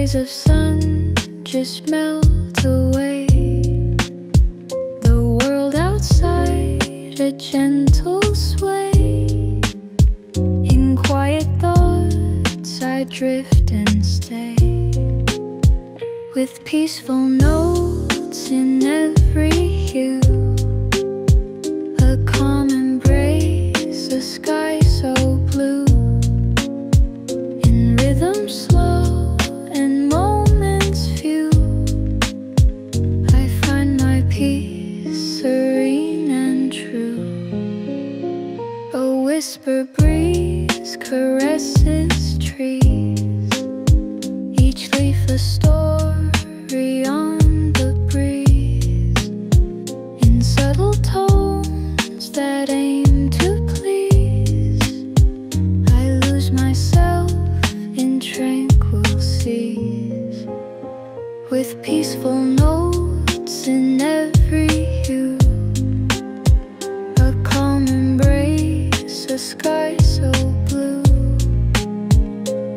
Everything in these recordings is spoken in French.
rays of sun just melt away. The world outside, a gentle sway. In quiet thoughts I drift and stay, with peaceful notes in every hue. A calm embrace, a sky so blue. In rhythm slow and moments few, I find my peace serene and true. A whisper breeze caresses trees, each leaf a story on the breeze. In subtle tones that aim to please, I lose myself in tranquil seas, with peaceful notes in every hue. A calm embrace, a sky so blue.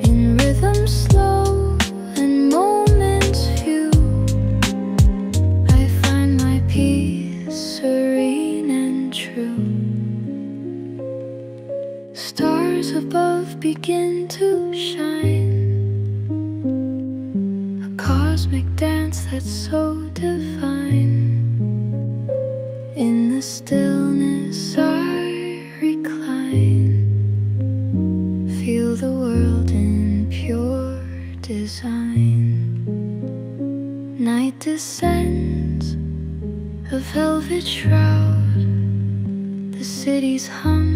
In rhythm slow and moments few, I find my peace serene and true. Stars above begin to shine, a cosmic dance that's so divine. In the stillness I recline, feel the world in pure design. Night descends, a velvet shroud. The city's hum,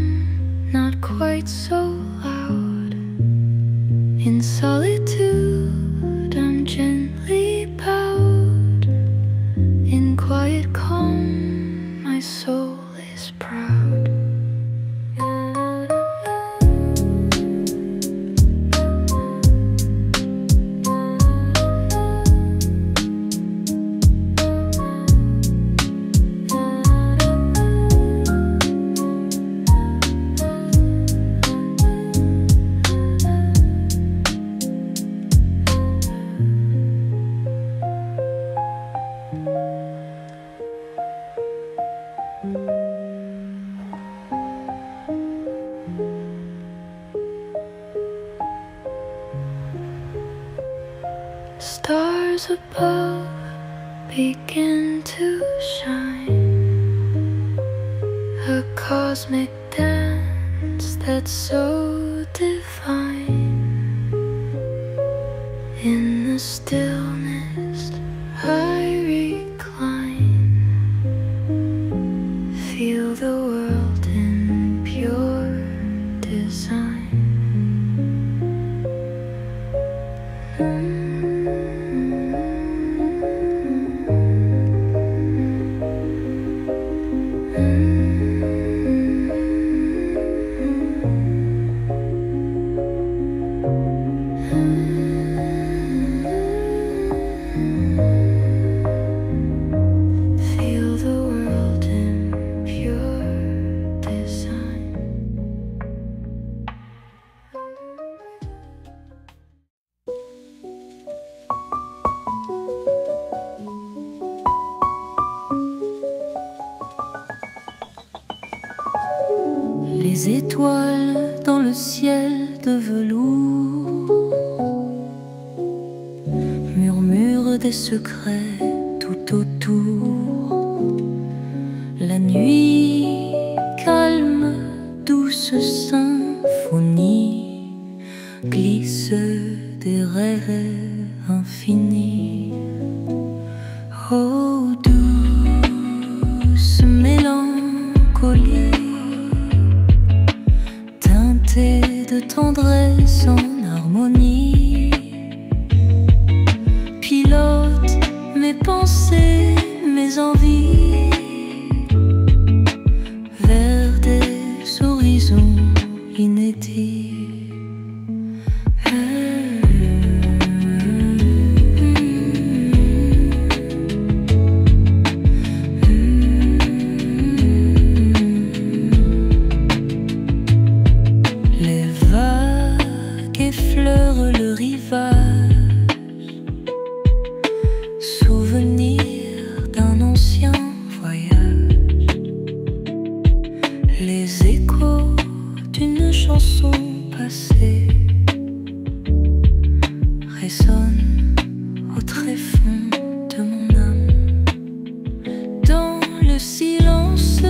not quite so loud. In solitude I'm gently bowed. In quiet calm my soul is proud. Stars above begin to shine, a cosmic dance that's so divine. In the stillness I recline, feel the world in pure design. Feel the world in pure design. Les étoiles dans le ciel de velours murmurent des secrets tout autour. La nuit calme, douce symphonie glisse des rêves infinis. Oh, douce mélancolie, de tendresse en harmonie, pilote mes pensées, mes envies vers des horizons inédits. Les vagues effleurent le rivage, résonne au tréfonds de mon âme. Dans le silence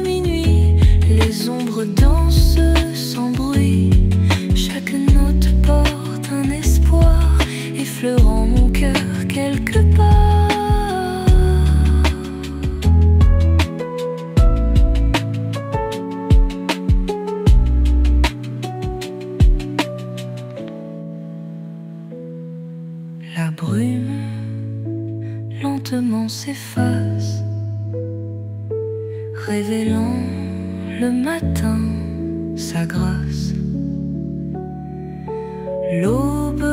minuit, les ombres dansent sans bruit. Chaque note porte un espoir, effleurant mon cœur quelque part. La brume lentement s'efface, révélant le matin sa grâce. L'aube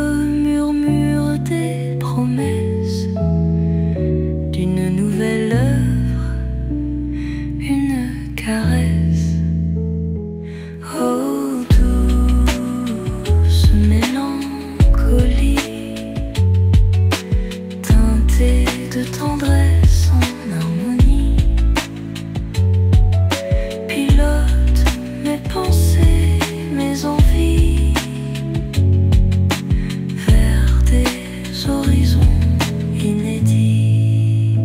murmure des promesses d'une nouvelle œuvre, une caresse. Oh, douce mélancolie, teintée de tendresse en harmonie, pilote mes pensées, mes envies vers des horizons inédits.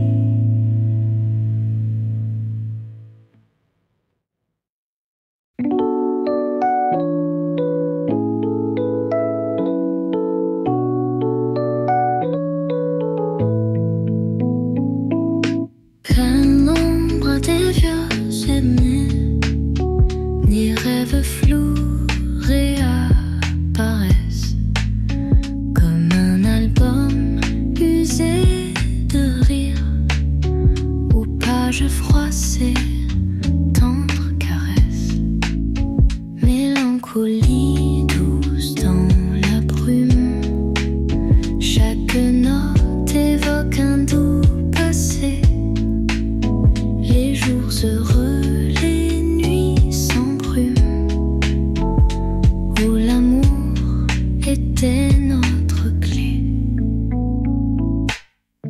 Qu'à l'ombre des vieux aimés, ni rêves flous réapparaissent, comme un album usé de rire, aux pages froissées, tendres caresses. Mélancolie douce dans la brume, chaque note évoque un doux passé. Les jours heureux, les nuits sans brume, où l'amour était notre clé.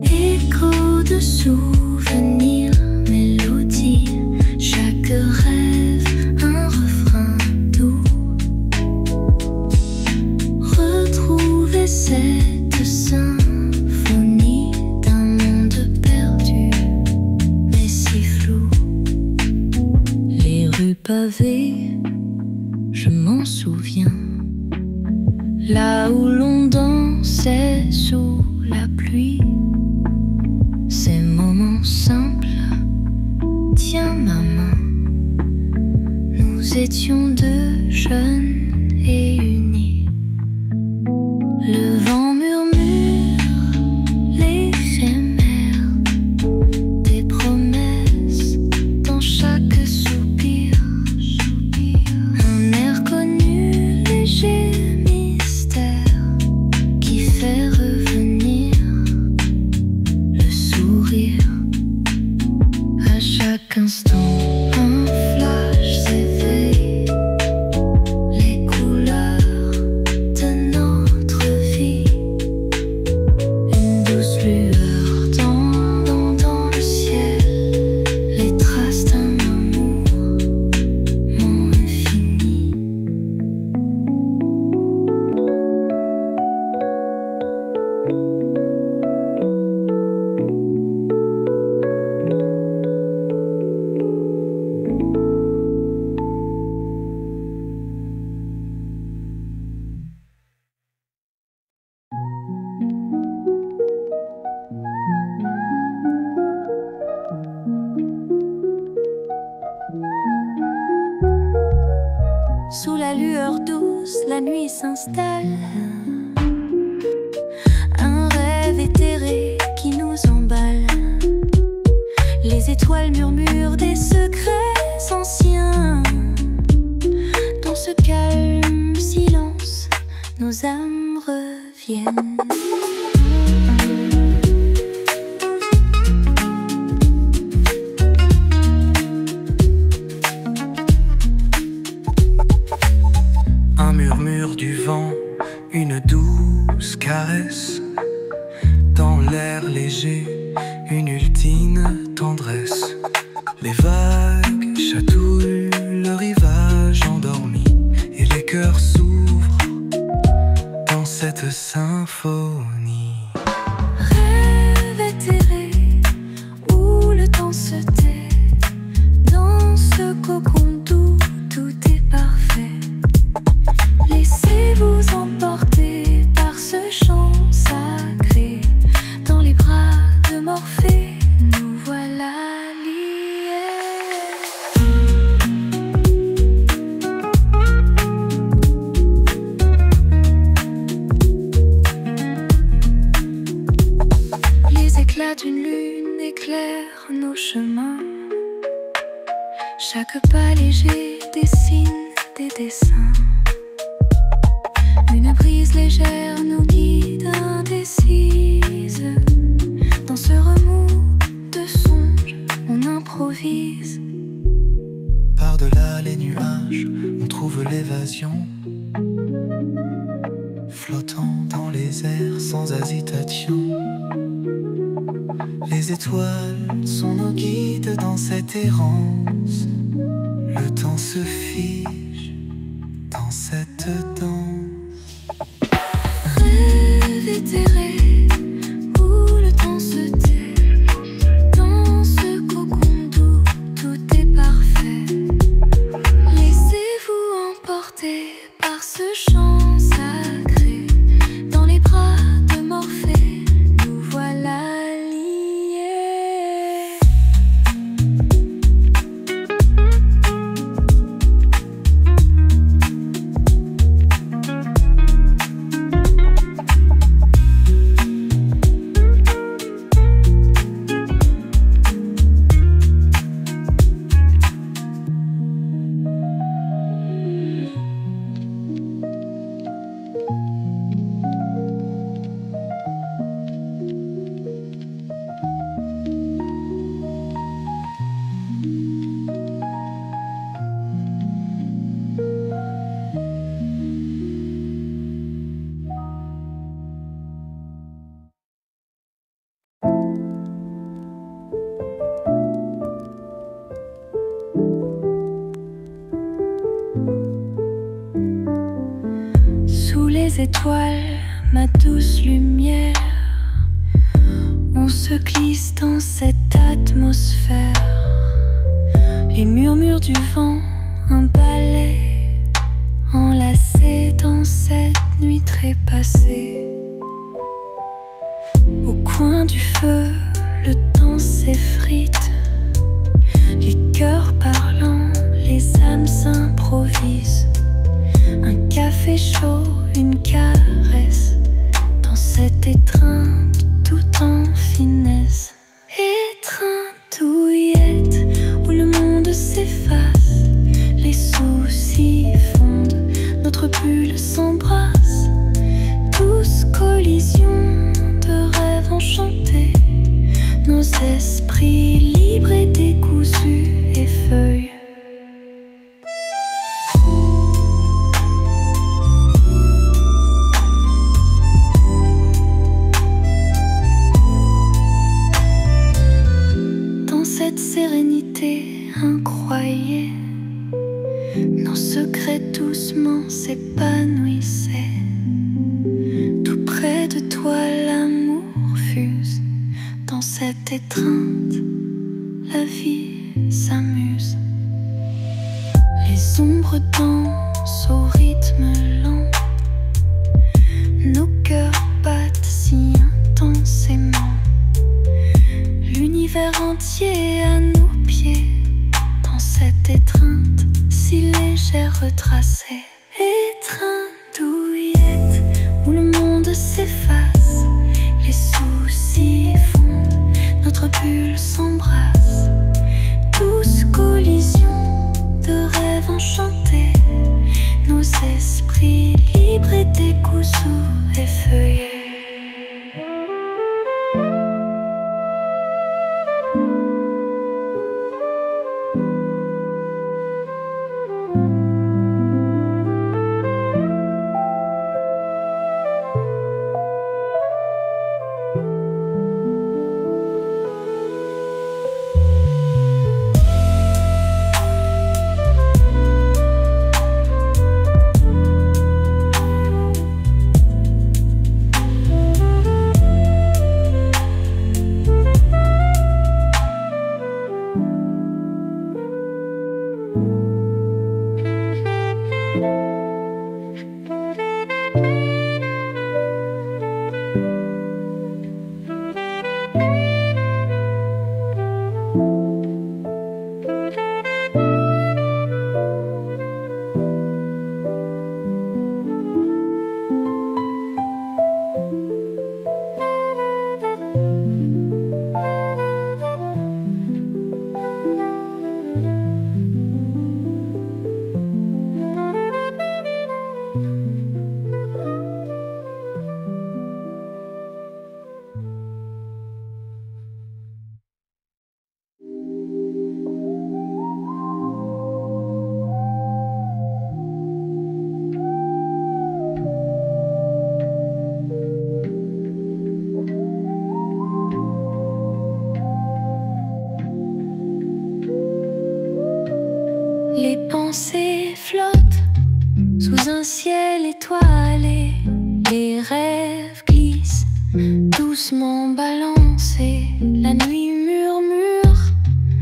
Écho de souvenirs, mélodie, chaque rêve un refrain doux. Retrouver cette symphonie d'un monde perdu, mais si flou. Les rues pavées, je m'en souviens, là où l'on dansait sous la pluie. Ces moments simples, tiens ma main, nous étions deux jeunes et unis. Le vent murmure l'éphémère des promesses dans chaque soupir. Un air connu, léger mystère, qui fait revenir le sourire. À chaque instant, un flash s'éveille, les couleurs de notre vie. Une douce lueur dans le ciel, les traces d'un amour infini. Sous la lueur douce, la nuit s'installe. Un rêve éthéré qui nous emballe. Les étoiles murmurent des secrets anciens. Dans ce calme silence, nos âmes reviennent. Un murmure du vent, une douce caresse. Dans l'air léger, une ultime tendresse. Les vagues chatouillent le rivage endormi, et les cœurs s'ouvrent dans cette symphonie. Rêve éthéré où le temps se tait. Dans ce cocon doux, tout est parfait. Laissez-vous emporter par ce chant sacré. Dans les bras de Morphée, nous voilà liés. Les éclats d'une lune éclairent nos chemins. Chaque pas léger dessine des dessins. Une brise légère nous guide indécise. Dans ce remous de songe, on improvise. Par-delà les nuages, on trouve l'évasion. Flottant dans les airs sans hésitation. Les étoiles sont nos guides dans cette errance. Le temps se fige dans cette danse. Rêve éthéré où le temps se tait. Dans ce cocon doux, tout est parfait. Laissez-vous emporter par ce chant sacré. Dans les bras de Morphée, nous voilà liés. Sous les étoiles, ma douce lumière, on se glisse dans cette atmosphère. Les murmures du vent, un ballet enlacé dans cette nuit trépassée. Au coin du feu, le temps s'effrite. Les cœurs parlants, les âmes s'improvisent. Un café chaud, une caresse, dans cette étreinte tout en finesse. Étreinte douillette où le monde s'efface. Les soucis fondent, notre bulle s'embrasse. Tous collisions de rêves enchantés. Nos esprits libres et décousus effeuillent. Cette sérénité incroyée, nos secrets doucement s'épanouissaient. Tout près de toi l'amour fuse. Dans cette étreinte, la vie s'amuse. Les ombres dansent au rythme lent. Nos cœurs battent si intensément. L'univers entier à nos pieds. Dans cette étreinte si légère retracée. Étreinte douillette où le monde s'efface. Les soucis fondent, notre bulle s'embrasse. Tous collisions de rêves enchantés. Nos esprits libres et décousus effeuillés. pensées flottent sous un ciel étoilé. Les rêves glissent, doucement balancés. La nuit murmure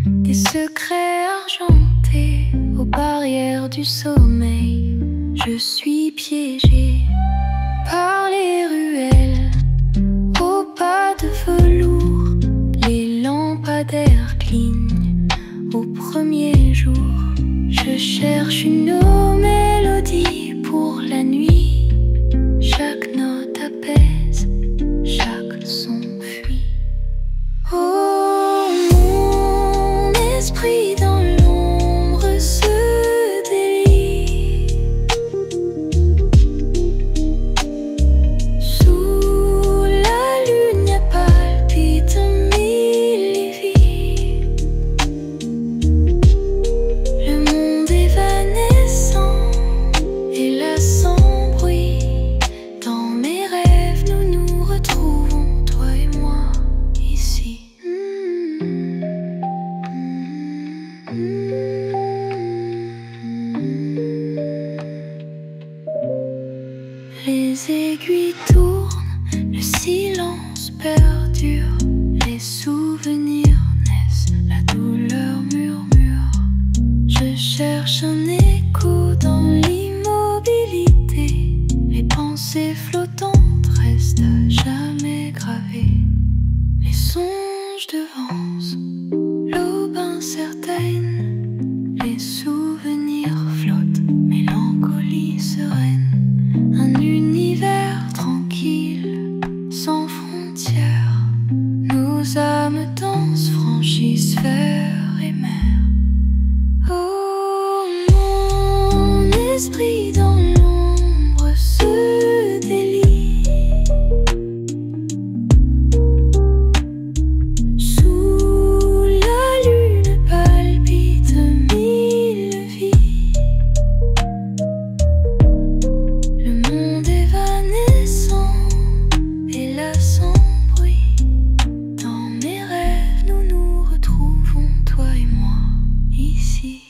des secrets argentés aux barrières du sommeil. Je suis piégée par les ruelles, au pas de velours. Les lampadaires clignent au premier jour. Je cherche une mélodie pour la nuit. Chaque note apaise, chaque son fuit. Oh, mon esprit dans l'ombre se délie. Sous la lune y palpite mille vies. Le monde évanescent est là sans bruit. Dans mes rêves, nous nous retrouvons, toi et moi, ici. Les aiguilles tournent, le silence perdure. Les souvenirs naissent, la douleur murmure. Je cherche un écho dans l'immobilité. Les pensées flottantes restent à jamais gravées. Les songes devancent l'aube incertaine. Les souvenirs flottent, mélancolie sereine. Un univers tranquille, sans frontières. Nos âmes dansent, franchissent fer et mer. Oh, mon esprit dans l'ombre se délie. Sous la lune palpite mille vies. Le monde évanescent est là sans bruit. Dans mes rêves, nous nous retrouvons, toi et moi, ici.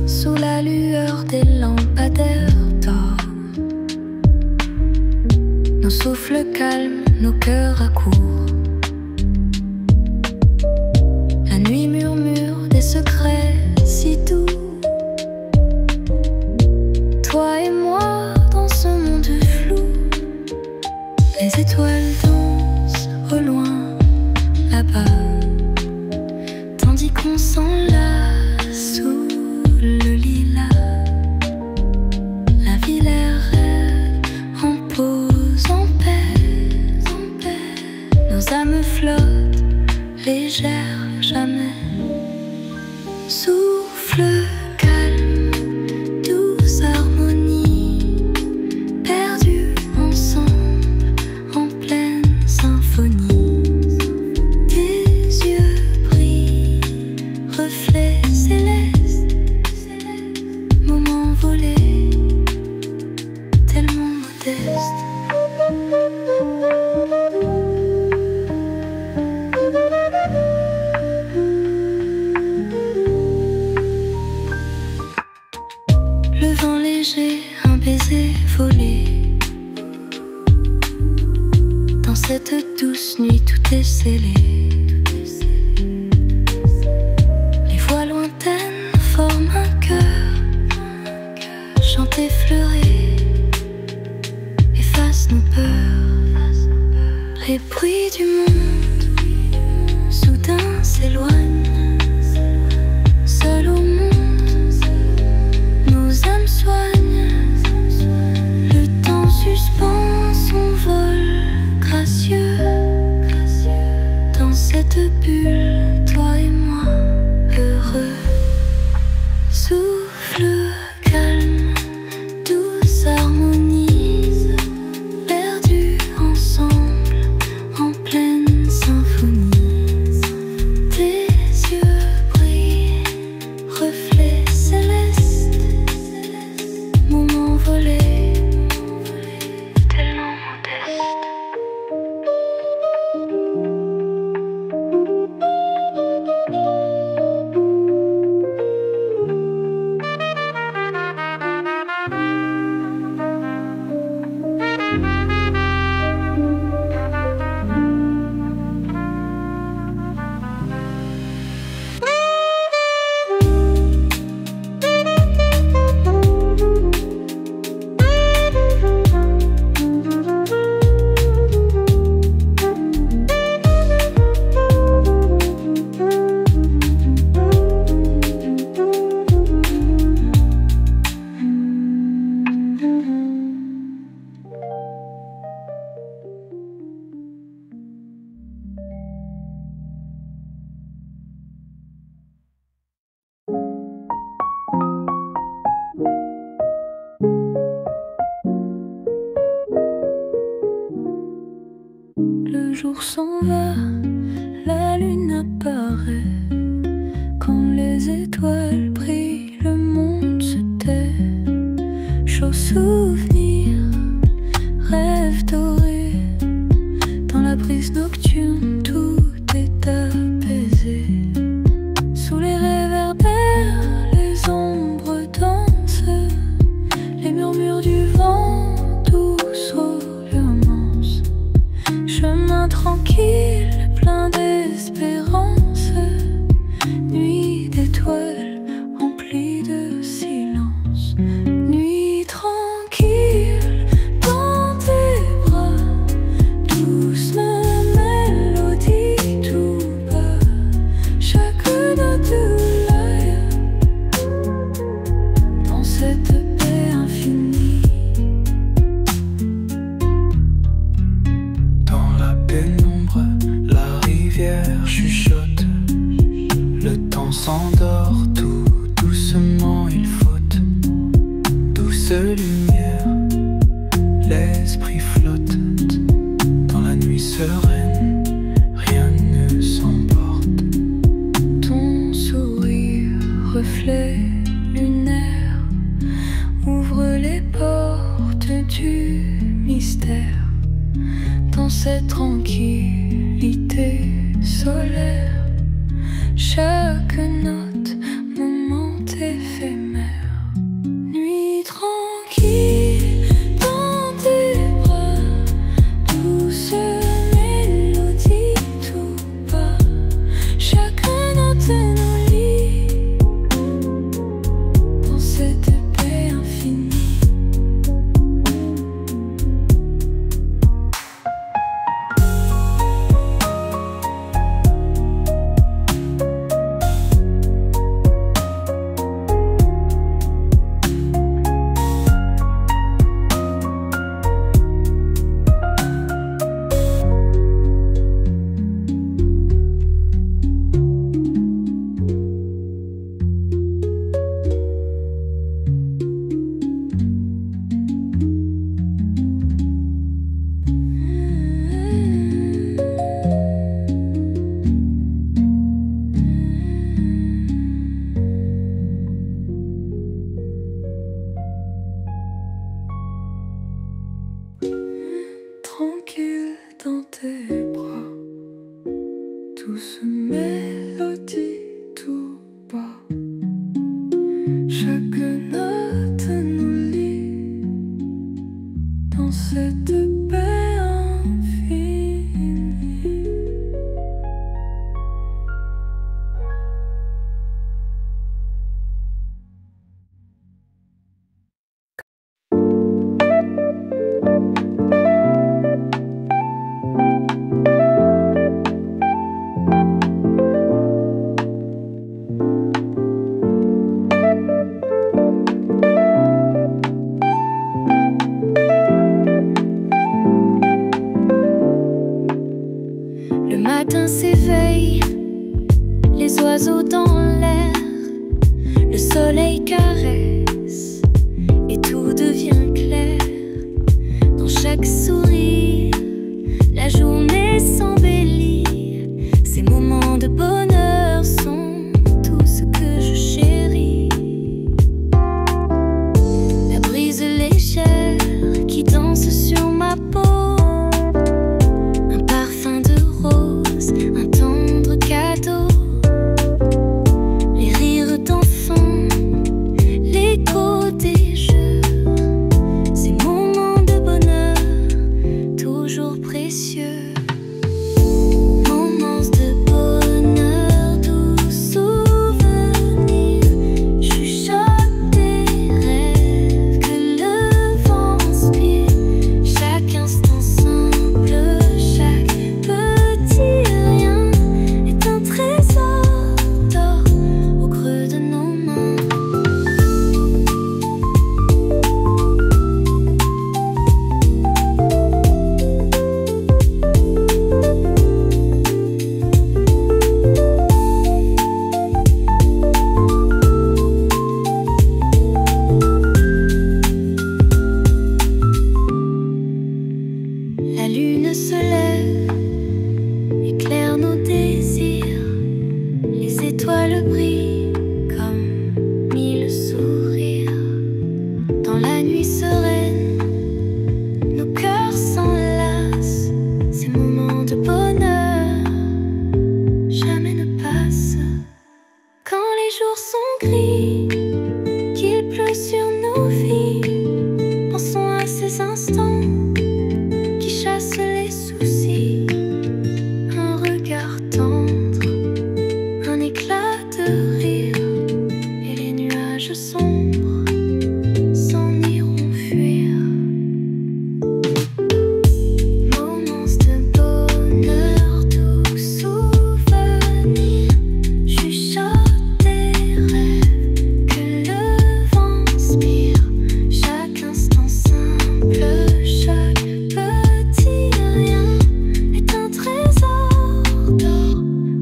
Sous la lueur des lampadaires d'or, nos souffles calmes, nos cœurs à court. La nuit murmure des secrets si doux. Toi et moi dans ce monde flou. Les étoiles dansent au loin, là-bas, tandis qu'on s'enlace sous le lilas. La ville est raide, en pause, en paix, en paix. Nos âmes flottent, légères jamais. Souffle calme, douce harmonie, perdus ensemble en pleine symphonie. Tes yeux brillent, reflets célestes, moment volé, tellement modeste. Le vent léger, un baiser volé. Dans cette douce nuit, tout est scellé. Les voix lointaines forment un chœur, chant effleuré efface jour s'en va, la lune apparaît. Quand les étoiles brillent, le monde se tait. Chaud souvenir, rêve doré. Dans la brise nocturne, tout est apaisé. Sous les réverbères, les ombres dansent. Les murmures du vent, douce romance. Chemin tranquille, plein d'espérance. Nuit d'étoiles, remplie de silence. Nuit tranquille, dans tes bras. Douce mélodie, tout bas. Chaque note de l'air. Dans cette paix infinie. Dans la pénombre, la rivière chuchote. Le temps s'endort, tout doucement il flotte. Douce lumière, l'esprit flotte. Dans la nuit sereine, rien ne s'emporte. Ton sourire, reflet lunaire, ouvre les portes du mystère. Dans cette tranquillité solaire, chaque note, moment éphémère. Nuit tranquille, dans tes bras. Douce mélodie, tout bas. Chaque note nous lie. Dans cette paix infinie. Tranquille dans tes bras, douce mélodie tout bas. Chaque note nous lie dans cette paix infinie. Le matin s'éveille, les oiseaux dans l'air, le soleil caresse et tout devient clair. Dans chaque sourire, la journée s'embellit. Ces moments de bonheur sont tout ce que je chéris. La brise légère qui danse sur ma peau. Un tendre cadeau, les rires d'enfants, l'écho des jeux, ces moments de bonheur, tout passe. Quand les jours sont gris, qu'il pleut sur nos vies, pensons à ces instants qui chassent les soucis. Un regard tendre, un éclat de rire, et les nuages sombres s'en iront fuir. Moments de bonheur, doux souvenirs, chuchotent des rêves que le vent inspire. Chaque instant simple, chaque petit rien est un trésor d'or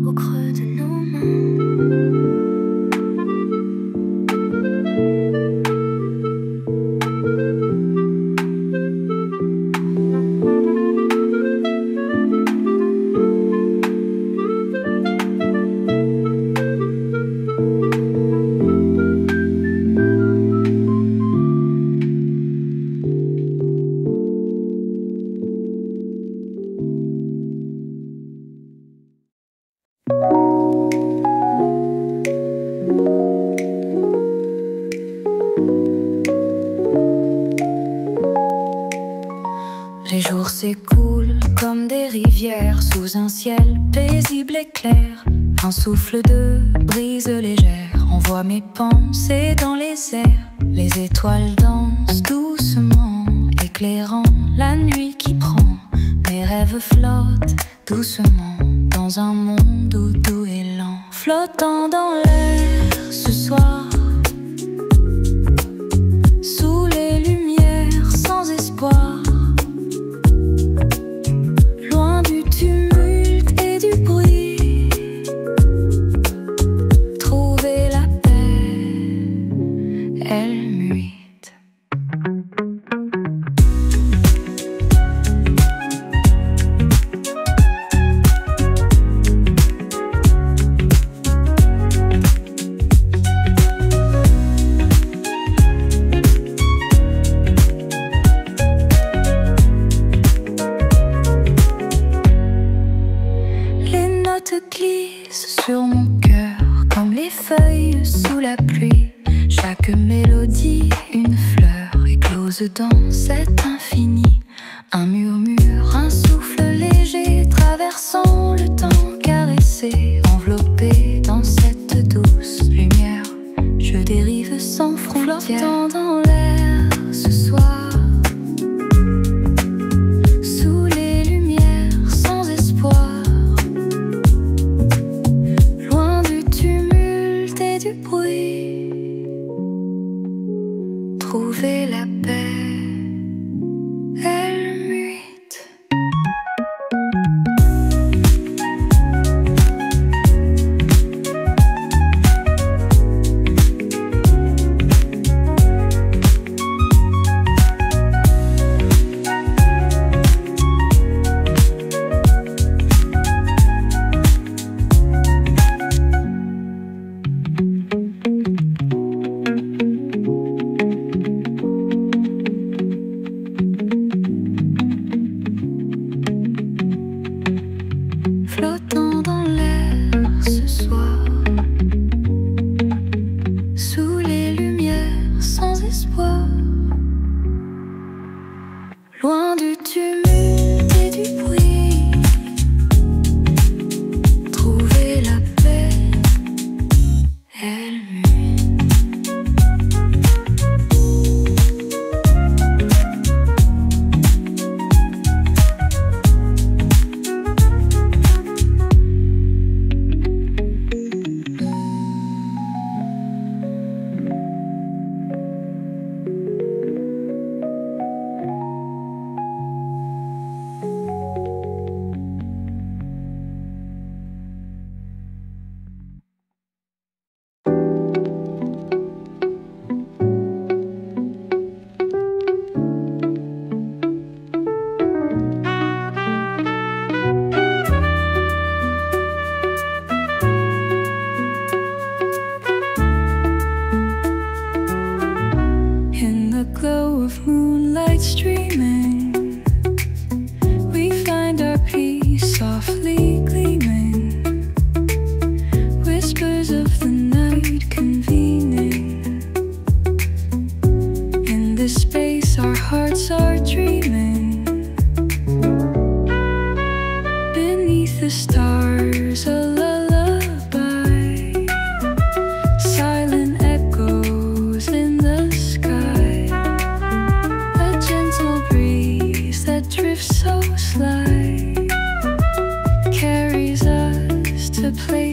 au creux de nos mains. Les jours s'écoulent comme des rivières sous un ciel paisible et clair. Un souffle de brise légère envoie mes pensées dans les airs. Les étoiles dansent doucement, éclairant la nuit qui prend. Mes rêves flottent doucement dans un monde où doux et lent. Flottant dans l'air ce soir, sous les lumières sans espoir. Glisse sur mon cœur comme les feuilles sous la pluie. Chaque mélodie, une fleur éclose dans cet infini. Un murmure, un souffle léger traversant le temps caressé. Enveloppé dans cette douce lumière, je dérive sans frontières. Flottant dans l'air ce soir, trouver la paix, Elmuit.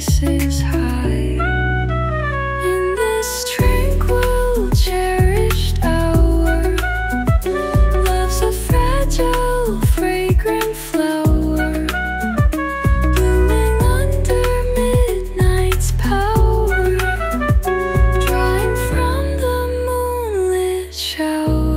voices high. In this tranquil, cherished hour, love's a fragile, fragrant flower, blooming under midnight's power, drawing from the moonlit shower.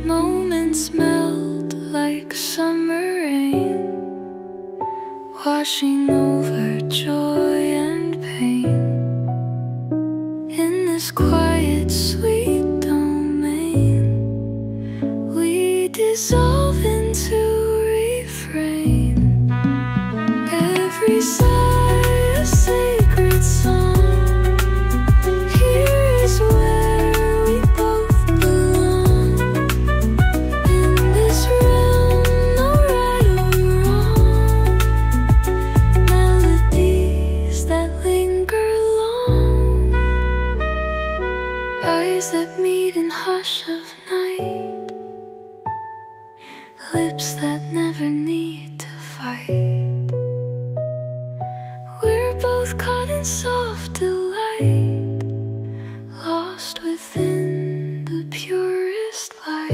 Moments melt like summer rain, washing over joy and pain. In this quiet, sweet domain, we dissolve into refrain. Every sigh a sacred song. Here is where we both belong. In this realm, no right or wrong. Melodies that linger long. Eyes that meet in hush of night. Lips that never need to fight. We're both caught in soft delight, lost within the purest light.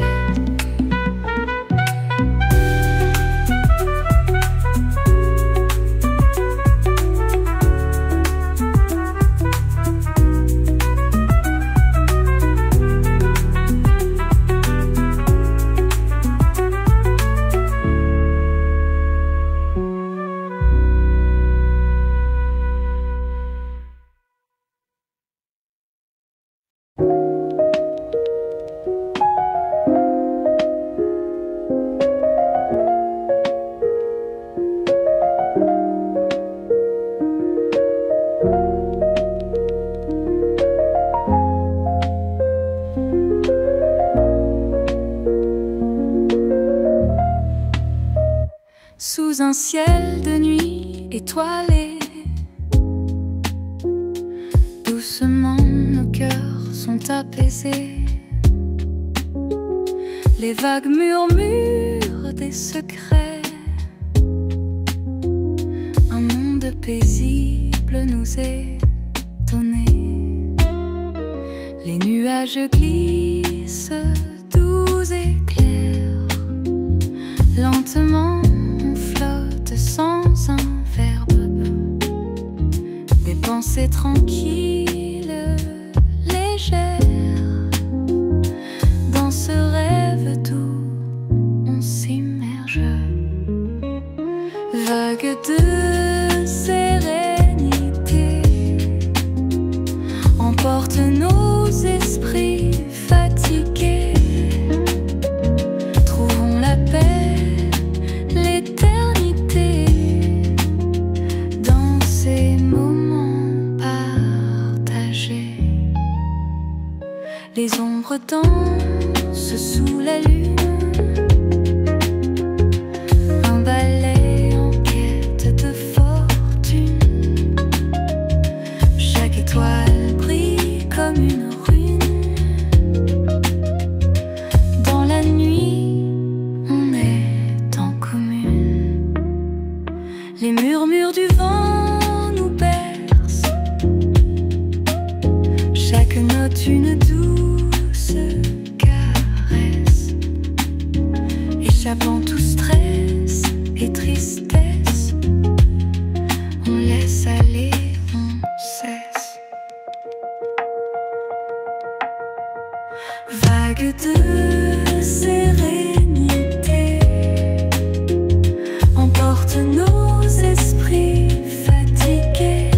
Sous un ciel de nuit étoilé, doucement nos cœurs sont apaisés. Les vagues murmurent des secrets. Un monde paisible nous est donné. Les nuages glissent, doux et clairs. Lentement on flotte sans un verbe. Des pensées tranquilles, légères. Dans ce rêve doux, on s'immerge. Vague de sérénité emporte nos esprits fatigués. Trouvons la paix, l'éternité dans ces moments partagés. Les ombres dansent sous la lune. Un ballet en quête de fortune. Chaque étoile brille comme une rune. Dans la nuit, on est en commune. Les murmures du vent nous bercent. Chaque note une douce caresse. Échappant tout stress et tristesse, on laisse aller, on cesse. Vague de sérénité emporte nos esprits fatigués.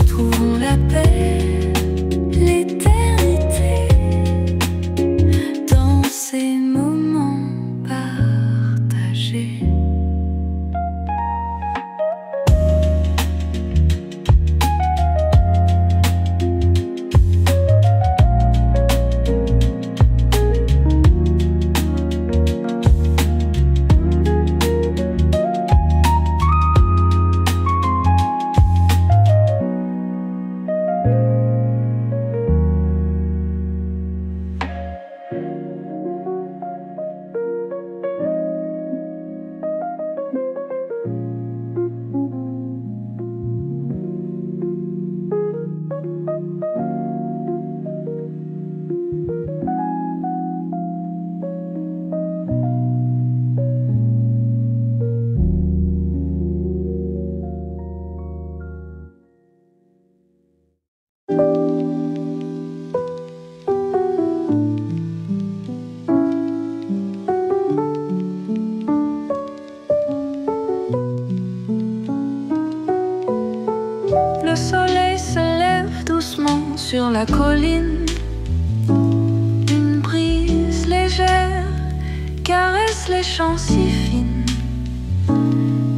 Trouvons la paix, l'éternité dans ces moments partagés. sur la colline. Une brise légère caresse les champs si fines.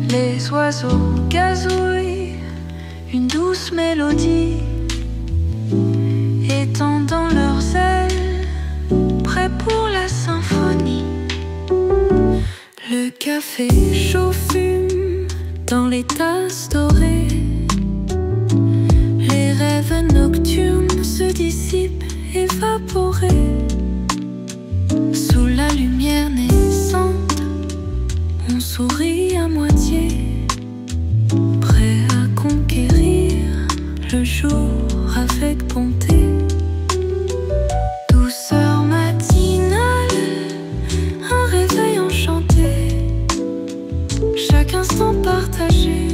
Les oiseaux gazouillent une douce mélodie, étendant leurs ailes, prêts pour la symphonie. Le café chaud fume dans les tasses dorées. Les rêves nocturnes se dissipent, évaporés. Sous la lumière naissante, on sourit à moitié, prêt à conquérir le jour avec bonté. Douceur matinale, un réveil enchanté. Chaque instant partagé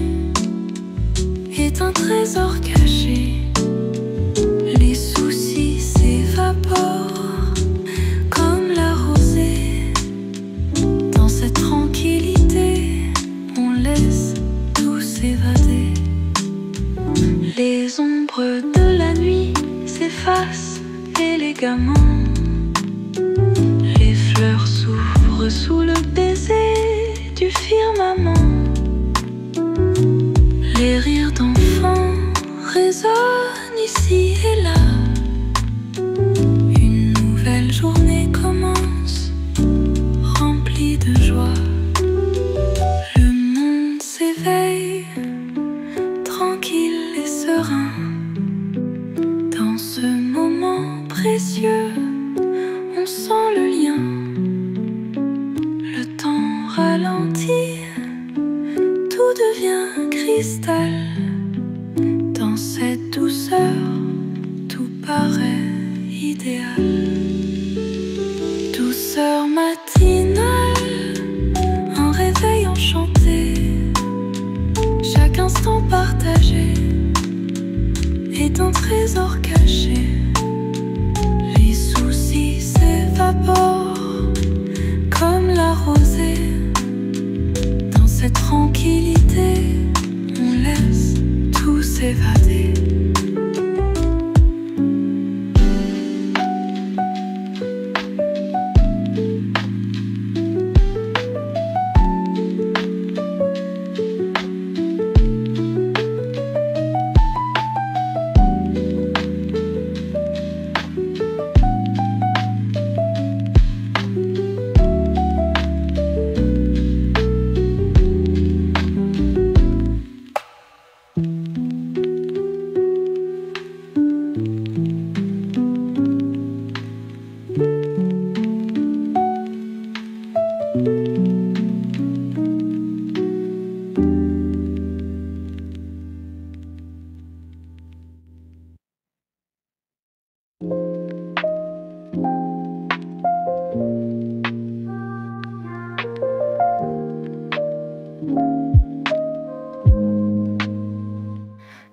est un trésor caché. Les soucis s'évaporent comme la rosée. Dans cette tranquillité, on laisse tout s'évader. Les ombres de la nuit s'effacent élégamment. Les fleurs s'ouvrent sous le baiser du firmament. Les rires d'enfants résonnent ici et là. Une nouvelle journée commence, remplie de joie. Le monde s'éveille, tranquille et serein. Dans ce moment précieux, on sent le lien. Le temps ralentit, tout devient cristal. Dans cette douceur, tout paraît idéal. Douceur matinale, un réveil enchanté. Chaque instant partagé est un trésor caché. Les soucis s'évaporent comme la rosée. Dans cette tranquillité, on laisse tout s'évader.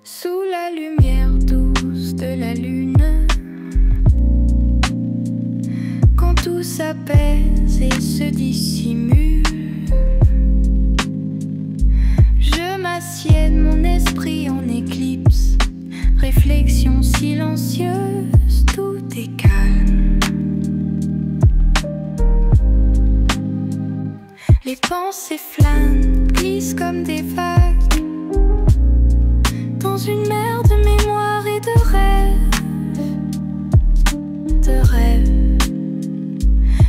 Sous la lumière douce de la lune, quand tout s'apaise et se dissimule, je m'assieds de mon esprit en éclipse. Réflexion silencieuse, tout est calme. Les pensées flânent, glissent comme des vagues dans une mer de mémoire et de rêves, de rêves.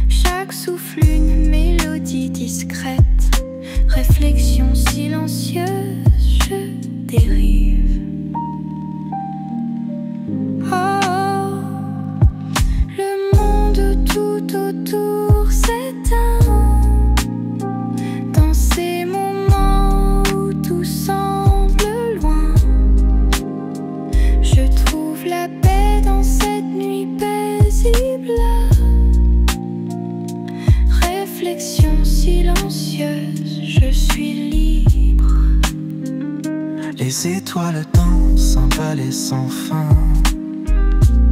Chaque souffle une mélodie discrète. Réflexion silencieuse, je dérive. Oh, le monde tout autour s'éteint dans ces moments où tout semble loin. Je trouve la paix dans cette nuit paisible. Réflexion silencieuse, je suis libre. Les étoiles dansent un ballet sans fin,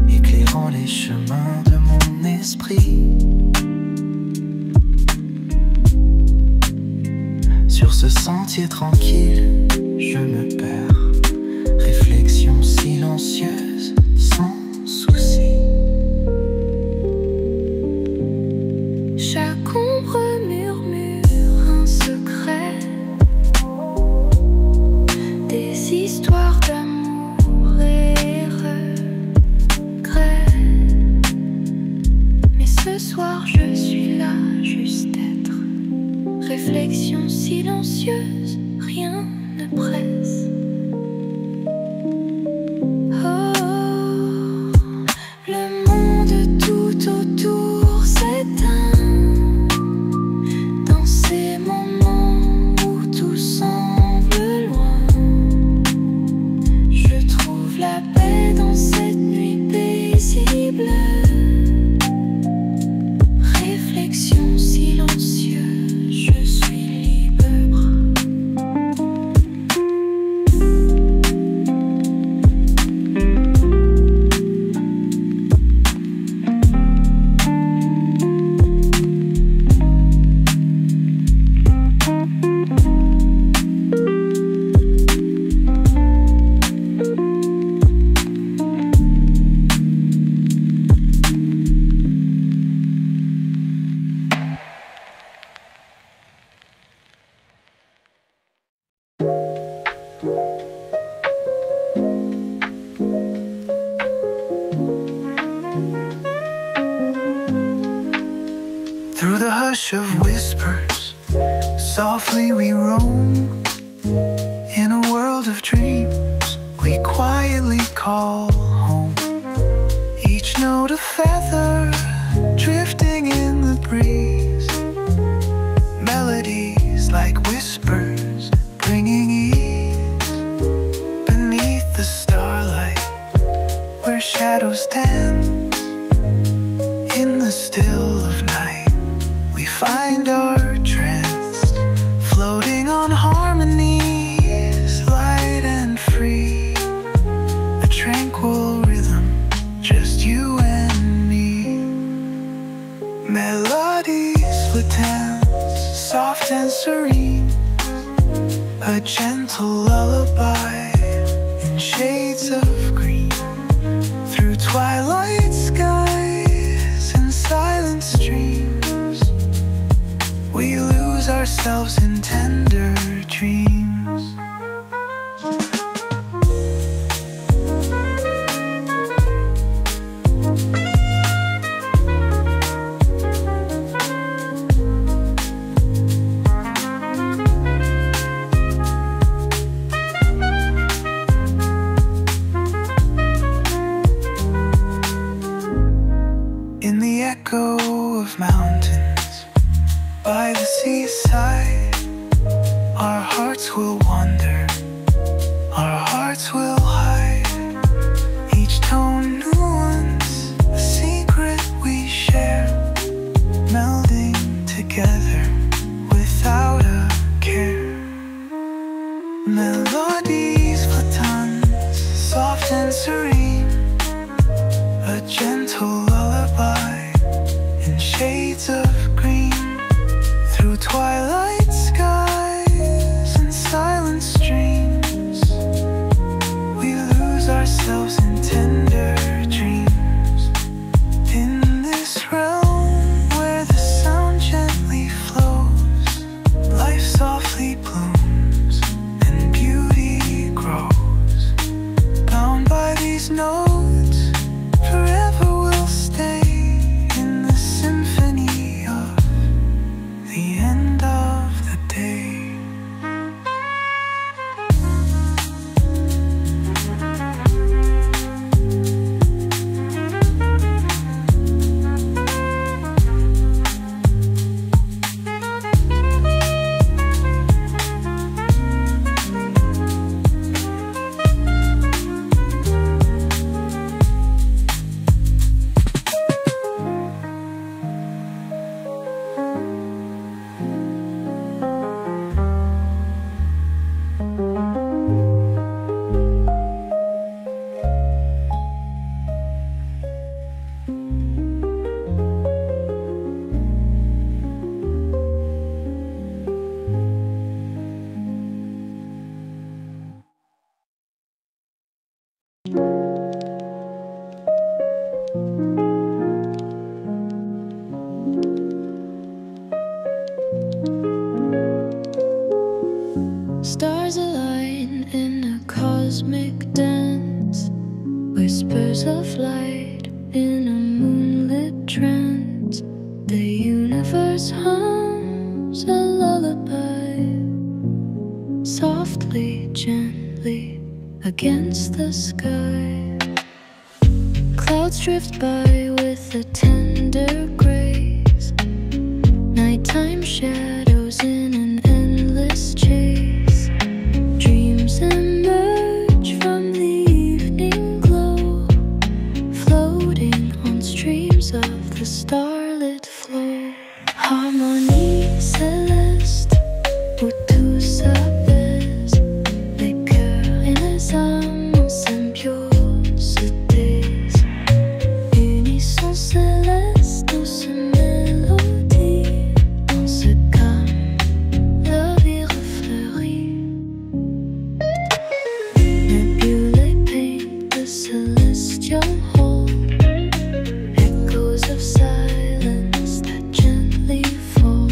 éclairant les chemins de mon esprit. Sur ce sentier tranquille, je me perds. Réflexion silencieuse, sans réflexion silencieuse, rien ne presse. Oh, le monde tout autour s'éteint dans ces moments où tout semble loin. Je trouve la paix dans cette nuit paisible. Réflexion silencieuse, je suis libre. Through the hush of whispers, softly we roam. In a world of dreams, we quietly call home. Each note a feather, drifting in the breeze. Melodies like whispers, bringing ease. Beneath the starlight, where shadows dance. In the still of night, we find our trance, floating on harmonies, light and free. A tranquil rhythm, just you and me. Melodies latents, soft and serene. A gentle lullaby in shades of green. Through twilight skies and silent streams, we lose ourselves in tender dreams. In the echo of mountains, by the seaside, our hearts will wander, our hearts will hide. Each tone nuance, a secret we share, melding together without a care. Melodies platons, soft and serene. A gentle lullaby in shades of green. Through twilight skies and silent streams, we lose ourselves in tender dreams. In this realm where the sound gently flows, life softly blooms and beauty grows. Bound by these notes, forever we'll stay in the symphony of the end of softly against the sky. Clouds drift by with a tender grace. Nighttime shadows in an endless chase. Dreams emerge from the evening glow, floating on streams of the starlit flow. Harmonie céleste où tout s'apaise, les cœurs et les âmes en symbiose se taisent. Unisson céleste, douce mélodie, dans ce calme, la vie refleurit. Nebulae paint the celestial whole, echoes of silence that gently fall.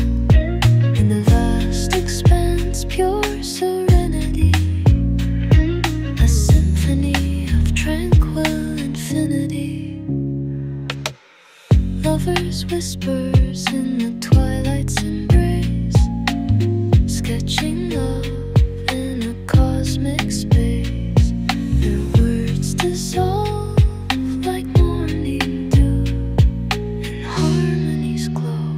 In the vast expanse, pure serenity, a symphony of tranquil infinity. Lovers' whispers in the twilight's embrace, sketching love in a cosmic space. Their words dissolve like morning dew, and harmonies glow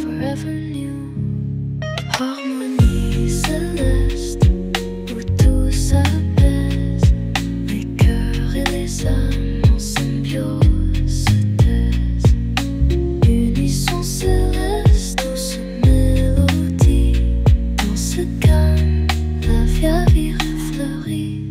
forever new. Harmonie céleste où tout s'apaise, les cœurs et les âmes en symbiose se taisent. Unisson céleste, douce mélodie, dans ce calme, la vie refleurit.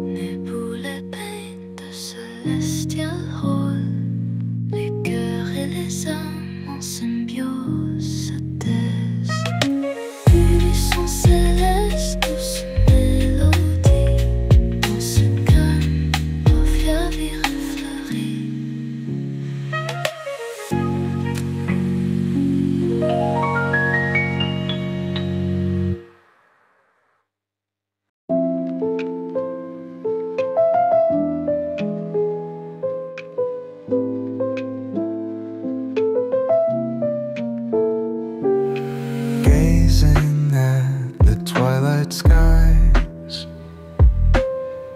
Nebulae paint the celestial whole, les cœurs et les âmes en symbiose se taisent. Unisson céleste, douce mélodie, dans ce calme, la vie refleurit. Gazing at the twilight skies,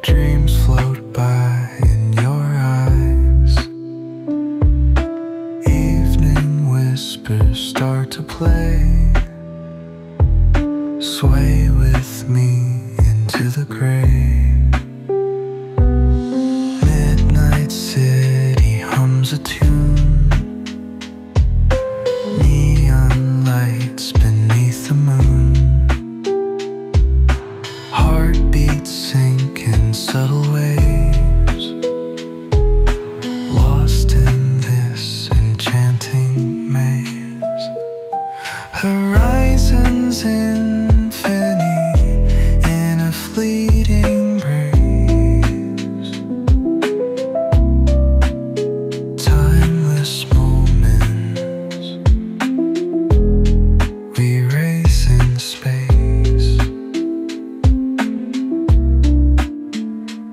dreams float by in your eyes. Evening whispers start to play, sway with me into the grave. Midnight city hums a tune, neon lights beneath the moon. Heartbeats sink in subtle waves, lost in this enchanting maze. Horizons infinity in a fleeting breeze. Timeless moments, we race in space.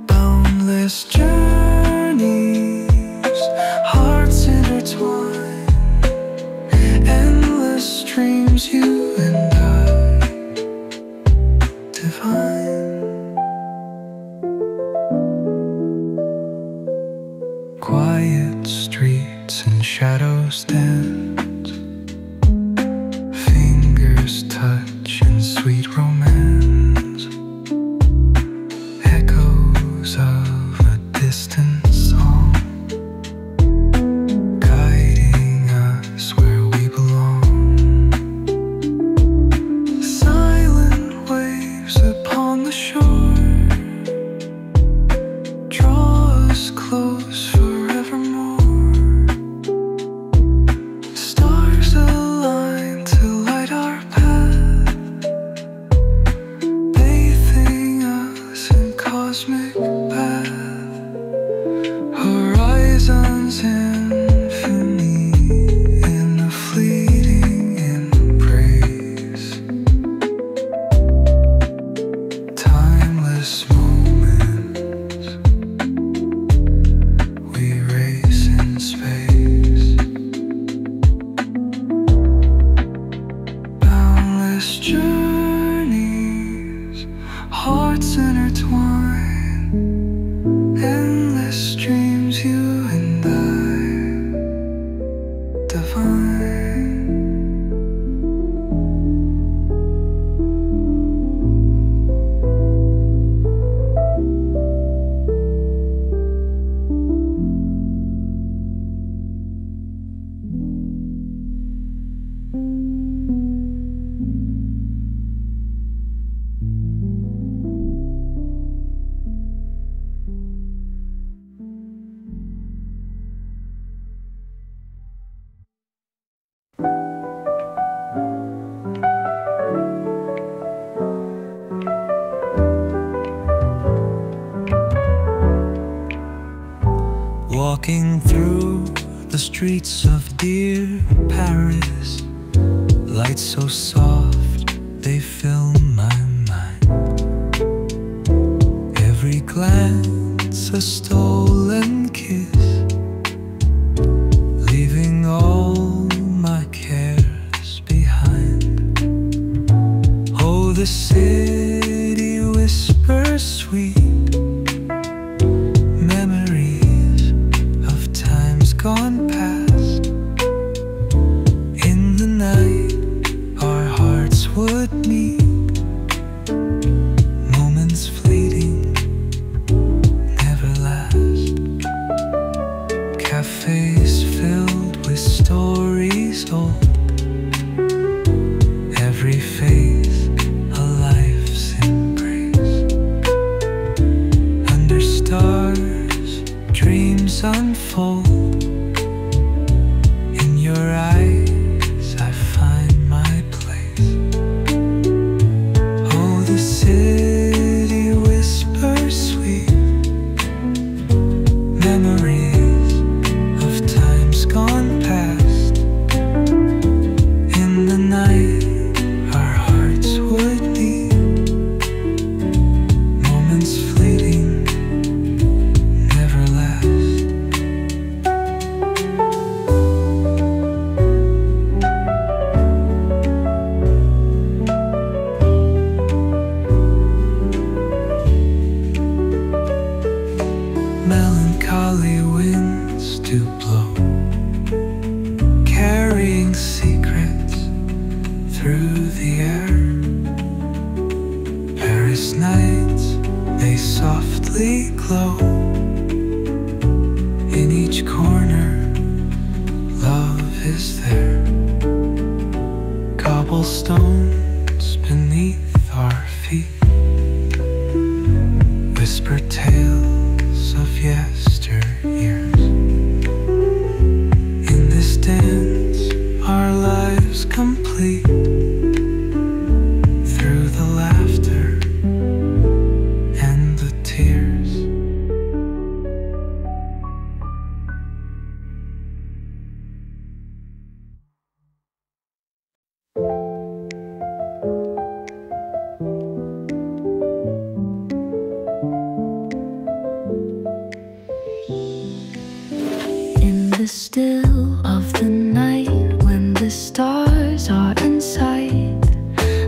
Boundless journeys, hearts intertwine, endless dreams, you and I, divine. Quiet streets and shadows dance, fingers touch in sweet romance. Echoes of a distant song, guiding us where we belong. Silent waves upon the shore draw us close forevermore. divine. Walking through the streets of dear Paris, lights so soft they fill my mind. Every glance a stolen kiss, leaving all my cares behind. Oh, the city whispers sweet gone past. In the night our hearts would meet, moments fleeting never last. Cafes filled with stories old, every face a life's embrace. Under stars dreams unfold, your eyes I find my place. Oh, the city whispers sweet memories of times gone past. In the night our hearts would beat, moments fleeting never last. Melancholy winds do blow, carrying secrets through the air. Paris nights, they softly glow. In each corner, love is there. Cobblestones beneath our feet whisper tales of yesteryears. In this dance our lives complete, through the laughter and the tears. The still of the night, when the stars are in sight,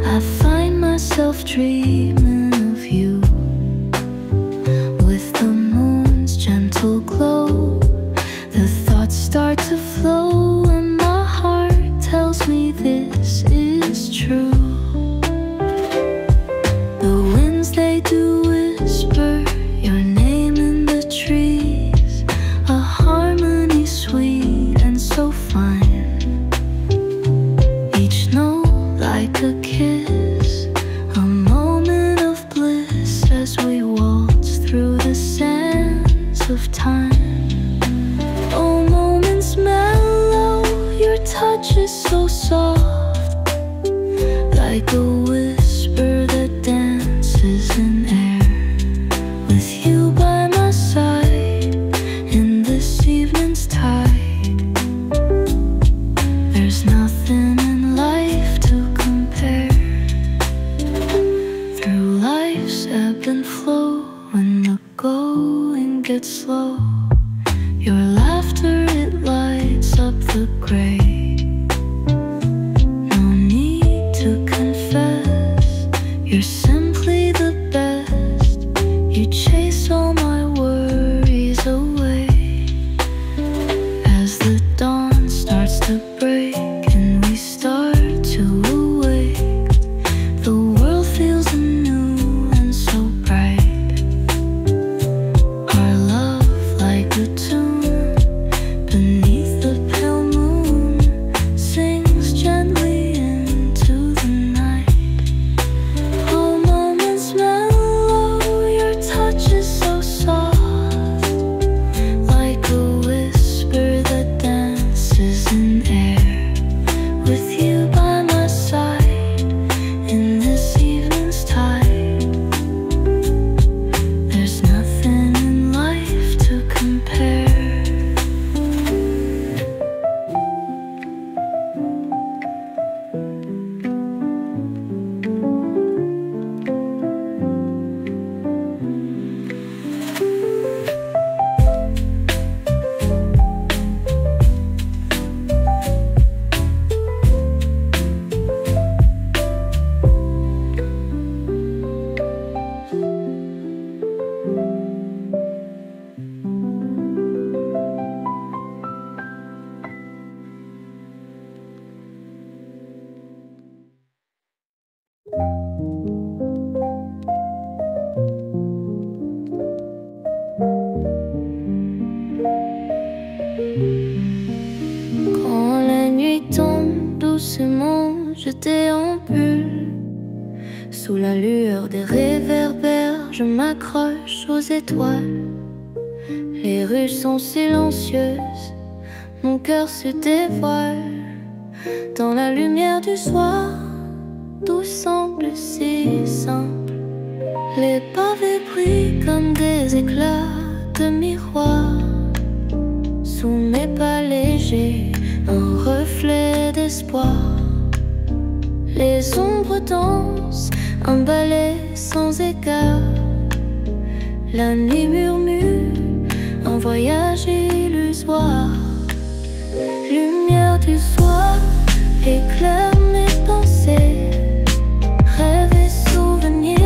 I find myself dreaming of you. With the moon's gentle glow, the thoughts start to flow, and my heart tells me this is true. The winds, they do whisper your name in the trees, a harmony sweet and so fine. Each note like a kiss, a moment of bliss as we waltz through the sands of time. Oh, moments mellow, your touch is so soft, like a whisper that dances in air. With you by my side in this evening's tide, there's nothing in life to compare. Through life's ebb and flow, when the going gets slow, your laughter, it lights up the gray. No need to confess, you're simply the best. You chase all my worries away. As the dawn starts to air with you by my side in this evening's tide. There's nothing in life to compare. Quand la nuit tombe doucement, je déambule sous la lueur des réverbères, je m'accroche aux étoiles. Les rues sont silencieuses, mon cœur se dévoile dans la lumière du soir. Tout semble si simple, les pavés brillent comme des éclats de miroir. Sous mes pas légers, un reflet d'espoir. Les ombres dansent, un ballet sans égard. La nuit murmure, un voyage illusoire. Lumière du soir éclaire mes pensées. Rêves et souvenirs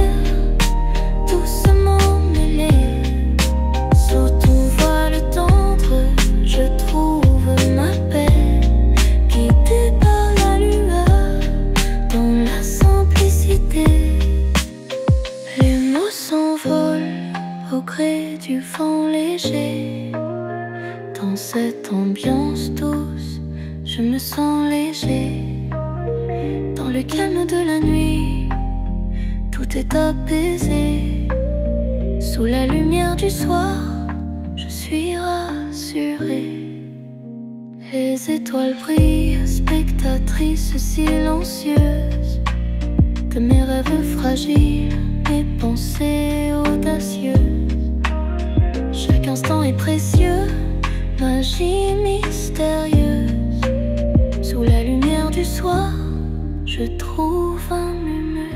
doucement mêlés. Sous ton voile tendre, je trouve ma paix, guidée par la lueur, dans la simplicité. Les mots s'envolent au gré du vent léger. Dans cette ambiance douce, je me sens léger. Dans le calme de la nuit, tout est apaisé. Sous la lumière du soir, je suis rassurée. Les étoiles brillent, spectatrices silencieuses de mes rêves fragiles, mes pensées audacieuses. Chaque instant est précieux, magie mystérieuse. Sous la lumière du soir, je trouve un murmure.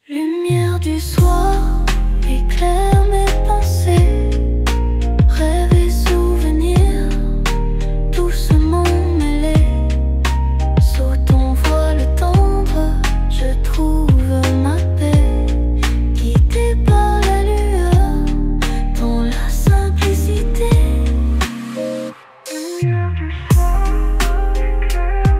Lumière du soir éclaire mes pensées. Rêves et souvenirs doucement mêlés. Sous ton voile tendre, je trouve ma paix, guidée par la lueur, dans la simplicité. Lumière du soir éclaire mes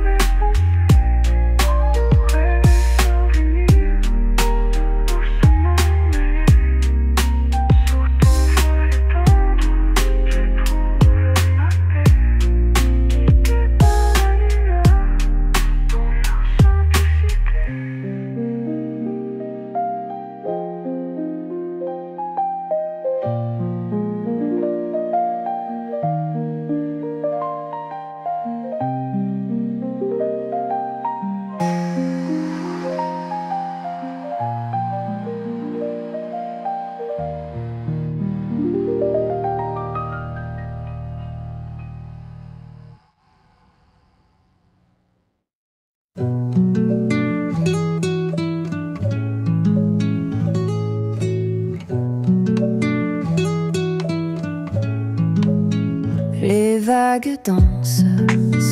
Les vagues dansent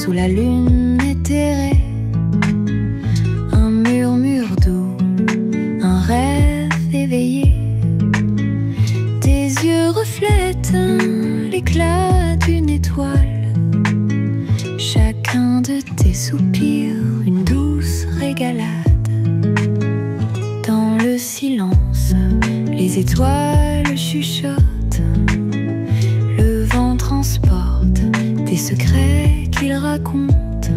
sous la lune éthérée. Un murmure doux, un rêve éveillé. Tes yeux reflètent l'éclat d'une étoile. Chacun de tes soupirs, une douce régalade. Dans le silence, les étoiles chuchotent. Le vent transporte des secrets qu'il raconte.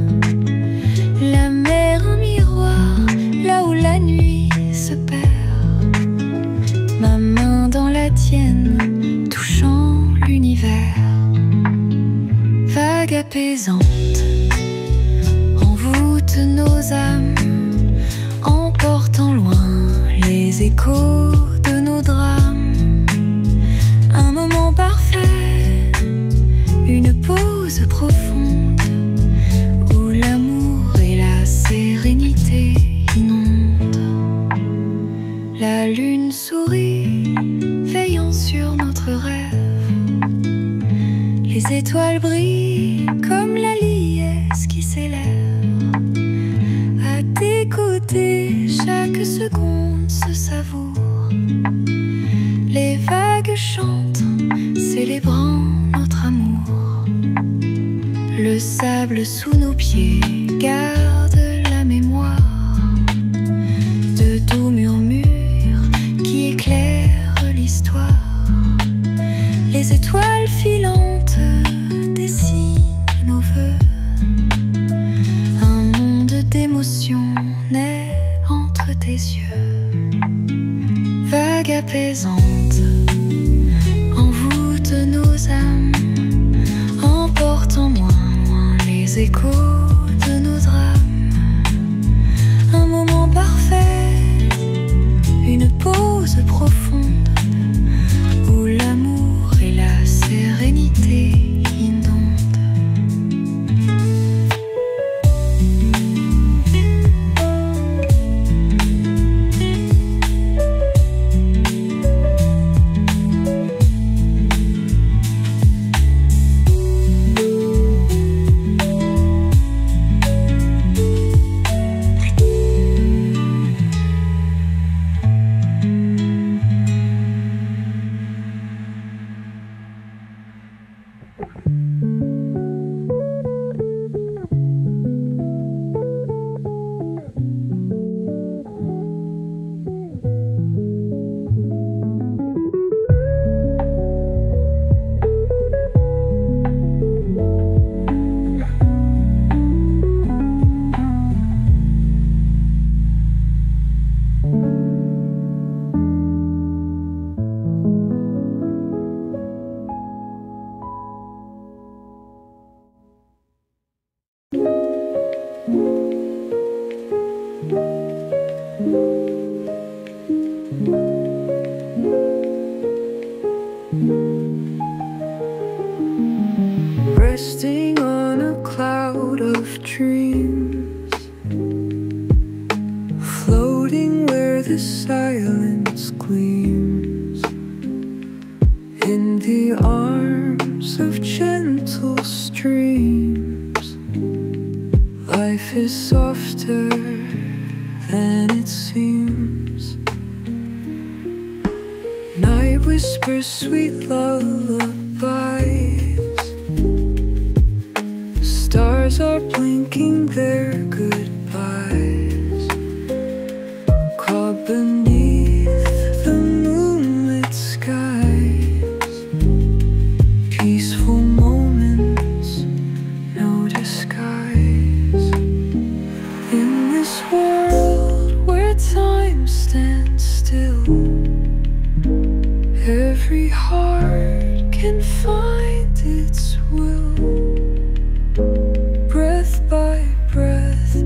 La mer un miroir, là où la nuit se perd. Ma main dans la tienne, touchant l'univers. Vague à apaisante envoûte nos âmes, emportant loin les échos de nos drames. Un moment parfait, une pause profonde, où l'amour et la sérénité inondent. La lune sourit, veillant sur notre rêve. Les étoiles brillent comme la liesse qui s'élève. À t'écouter, chaque seconde se savoure. Les vagues chantent, célébrant notre amour. Le sable sous nos pieds garde la mémoire de doux murmures qui éclairent l'histoire. Les étoiles filantes dessinent nos vœux. Un monde d'émotions naît entre tes yeux. Vague apaisante envoûte nos âmes, emportant loin les échos de nos drames. Un moment parfait, une pause profonde, où l'amour et la sérénité inondent. Resting on a cloud of dreams, floating where the silence gleams, in the arms of gentle streams. Life is softer than it seems. Night whispers sweet lullabies. Stars are blinking their goodbyes, caught beneath the moonlit skies. Peaceful moments, no disguise. In this world where time stands still, every heart can find its will. Breath by breath,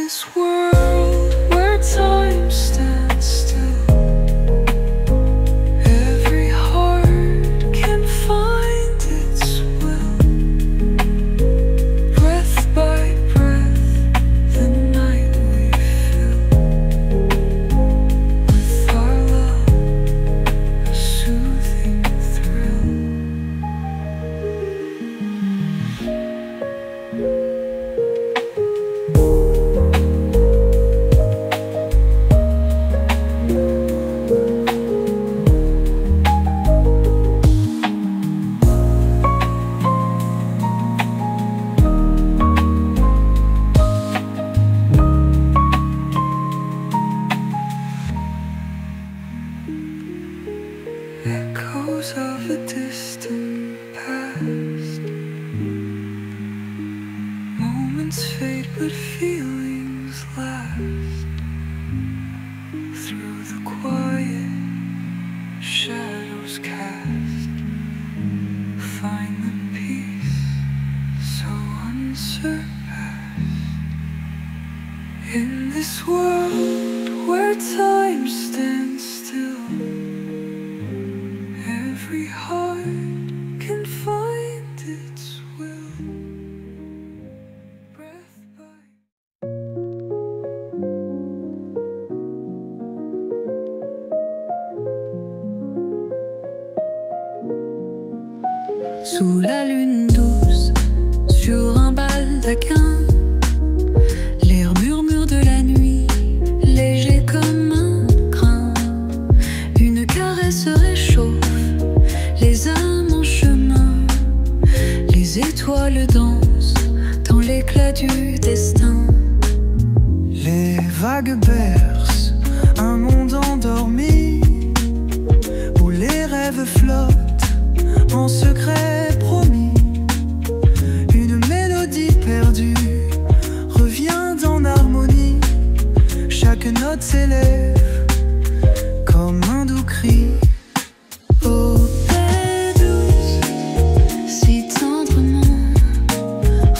this world where time stands still, every heart can find its will. Breath by breath, the night we fill with our love, a soothing thrill. Echoes of a distant past. Moments fade but feelings last. Through the quiet shadows cast, find the peace so unsurpassed. In this world where time stands still, every heart can find its will. Breath by sous la lune douce, sur un baldaquin, l'air murmure de la nuit, léger comme un grain. Une caresse réchauffe les âmes en chemin, les étoiles dansent dans l'éclat du destin. Les vagues bercent un monde endormi, où les rêves flottent en secret promis. Une mélodie perdue revient en harmonie, chaque note s'élève comme un doux cri. Ô paix douce, si tendrement,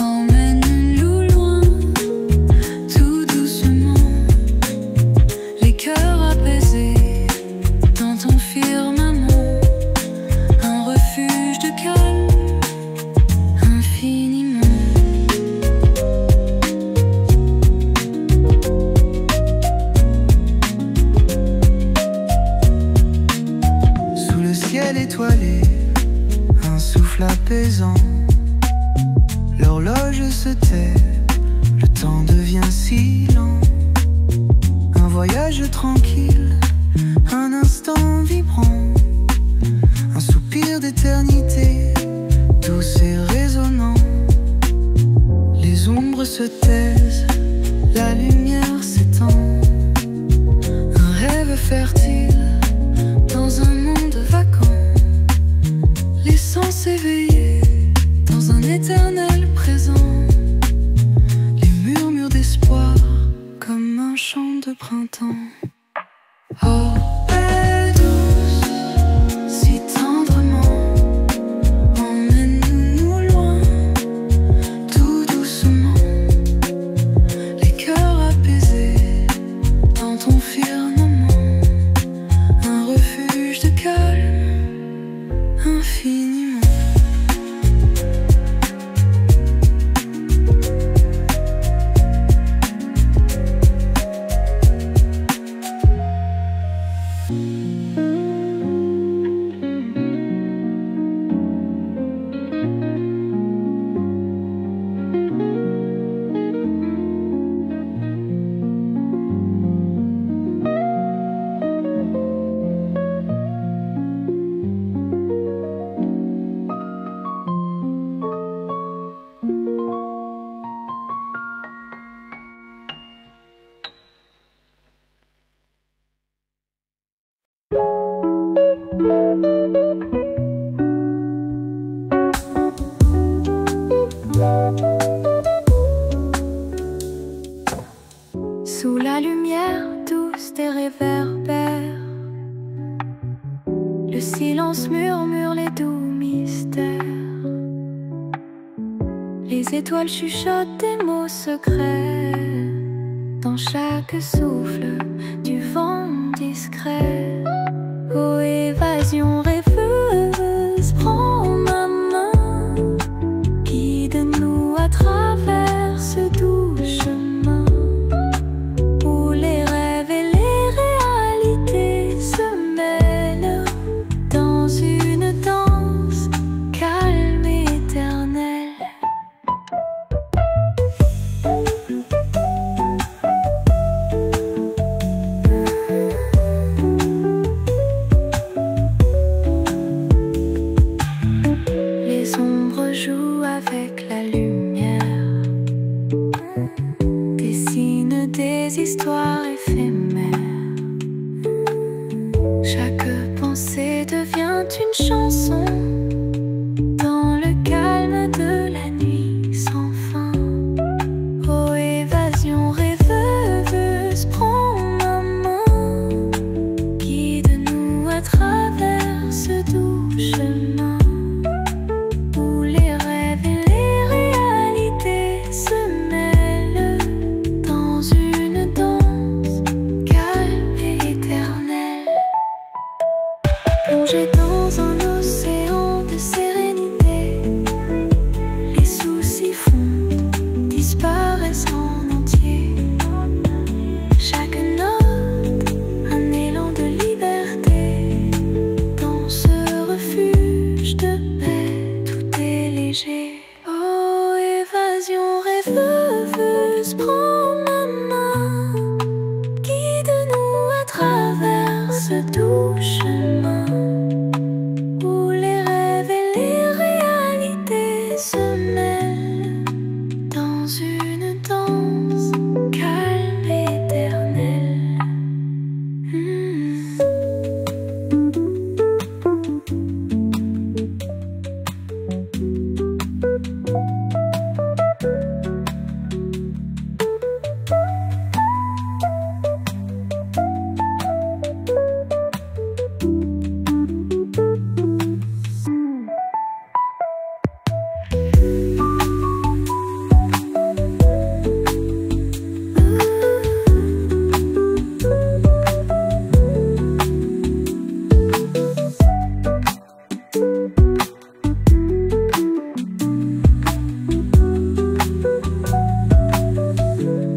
emmène-nous loin, tout doucement, les cœurs apaisés dans ton firmament, un refuge de calme infiniment. Sous le ciel étoilé, un souffle apaisant, l'horloge se tait, le temps devient si lent. Un voyage tranquille, un instant vibrant, un soupir d'éternité, douce et résonnant. Les ombres se taisent, la lumière s'étend, un rêve fertile dans un monde vacant, les sens éveillés dans un éternel présent, les murmures d'espoir comme un chant de printemps. Oh, paix douce, si tendrement, emmène-nous loin, tout doucement, les cœurs apaisés dans ton firmament, un refuge de calme infiniment. Sous la lumière douce des réverbères, le silence murmure les doux mystères. Les étoiles chuchotent des mots secrets chaque souffle du vent discret. Oh, évasion rêveuse, prends ma main, guide-nous à travers ce doux chemin où les rêves et les réalités se mêlent dans une danse calme et éternelle. Les ombres jouent avec la lumière, dessinent des histoires éphémères. Chaque pensée devient une chanson dans le calme de la nuit sans fin. Oh, évasion rêveuse, prends ma main, guide-nous à travers ce doux chemin où les rêves et les réalités se mêlent dans une danse calme et éternelle. Plongé dans un océan de sérénité, les soucis fondent, disparaissent en entier. Chaque note, un élan de liberté. Dans ce refuge de paix, tout est léger. Oh, évasion rêveuse, prends ma main, guide-nous à travers ce doux chemin où les rêves et les réalités se mêlent dans une danse calme et éternelle.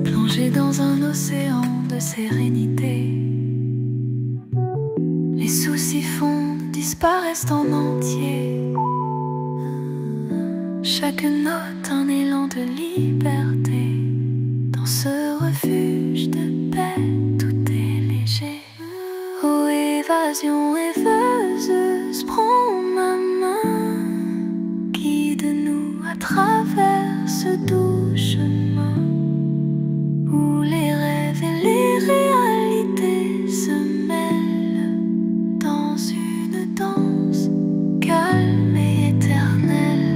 Plongé dans un océan de sérénité, les soucis fondent, disparaissent en entier. Chaque note, un élan de liberté. Dans ce refuge de paix, tout est léger. Oh, évasion rêveuse, prends ma main, guide-nous à travers ce doux chemin où les rêves et les réalités se mêlent dans une danse calme et éternelle.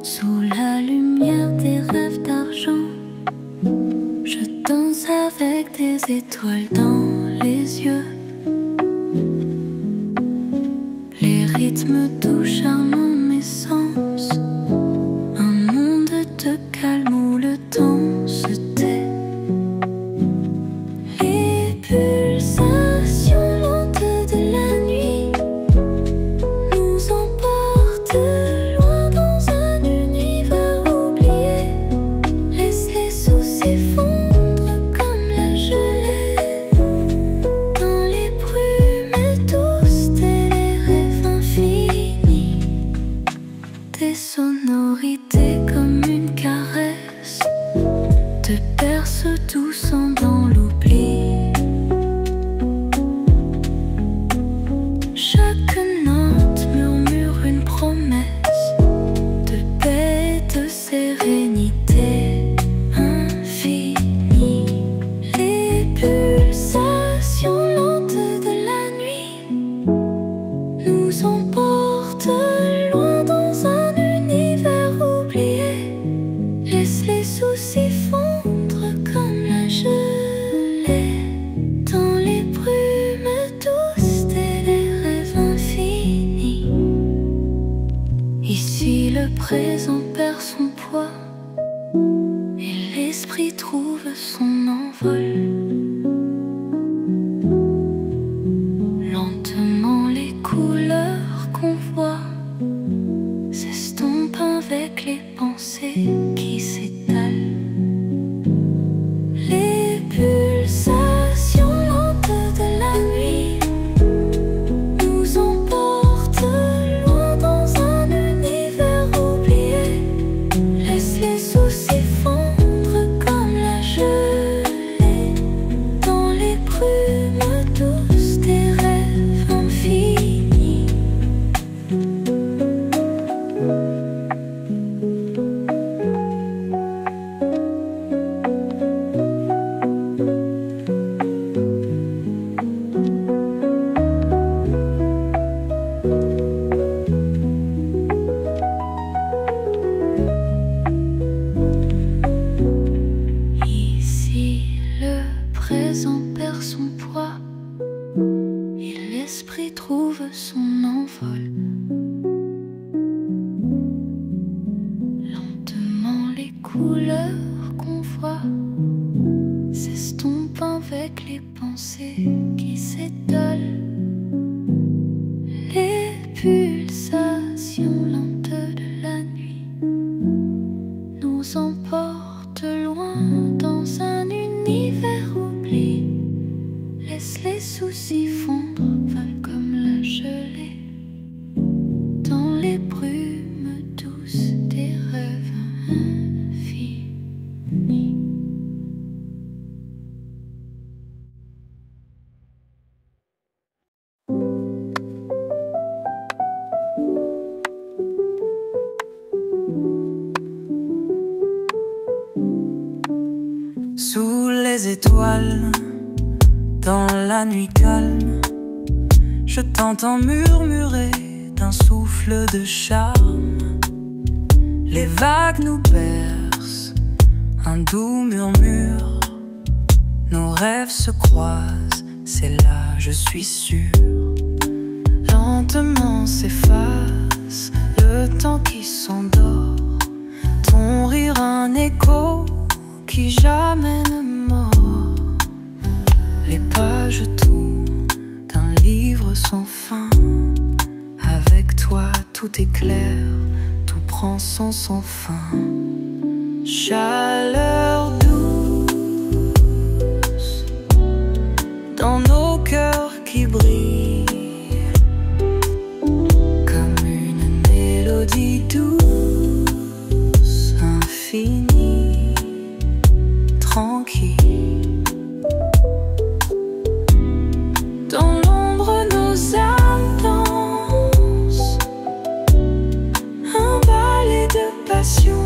Sous la lumière des rêves d'argent, je danse avec des étoiles dans les yeux. Les rythmes doux charmant mes sens, un monde de calme où le temps se tait. Les pulsations lentes de la nuit nous emportent loin dans un univers oublié. Laisse les soucis fondre comme la gelée dans les brumes douces des rêves infinis. Des sonorités comme une caresse te bercent doucement dans l'oubli. Chaque note murmure une promesse de paix et de sérénité infinie. Les pulsations lentes de la nuit nous emportent loin dans un univers oublié. Laisse les soucis fondre comme la gelée les étoiles, dans la nuit calme, je t'entends murmurer d'un souffle de charme. Les vagues nous bercent, un doux murmure. Nos rêves se croisent, c'est là, je suis sûr. Lentement s'efface le temps qui s'endort. Ton rire un écho qui jamais ne mord. Les pages tournent d'un livre sans fin. Avec toi tout est clair, tout prend sens sans fin. Chaleur douce dans nos cœurs qui brillent, comme une mélodie douce, infinie, tranquille. Dans l'ombre nos âmes dansent, un ballet de passion,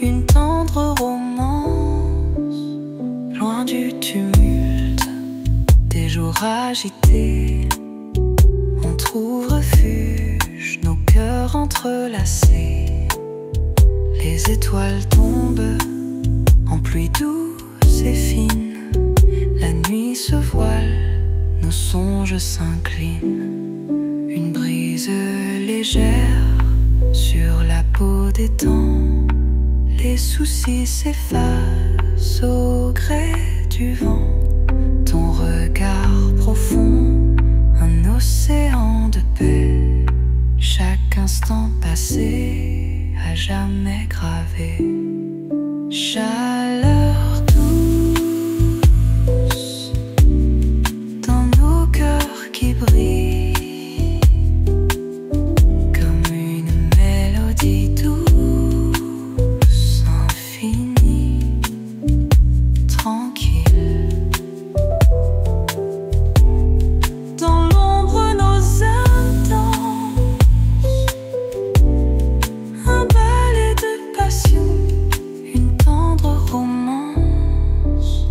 une tendre romance, loin du tumulte des jours agités. On trouve refuge, nos cœurs entrelacés. Les étoiles tombent en pluie douce et fine. La nuit se voile, nos songes s'inclinent. Une brise légère sur la peau des temps. Les soucis s'effacent au gré du vent. Ton regard profond, un océan de paix. Chaque instant passé, à jamais gravé. Chaleur douce dans nos cœurs qui brillent, comme une mélodie douce, infinie, tranquille. Dans l'ombre nos âmes dansent, un ballet de passion, une tendre romance.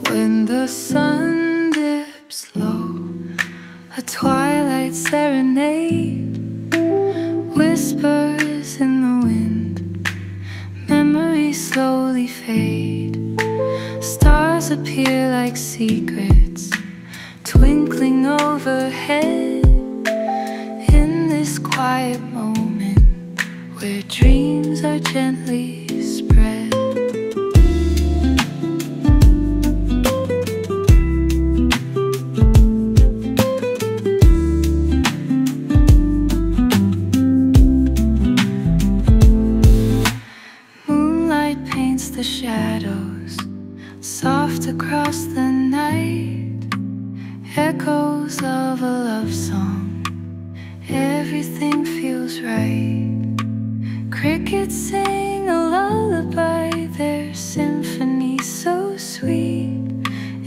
When the sun dips low, a twilight serenade whispers in the wind. Memories slowly fade. Stars appear like secrets, twinkling overhead. In this quiet moment, where dreams are gently spread. The shadows soft across the night, echoes of a love song. Everything feels right. Crickets sing a lullaby, their symphony so sweet.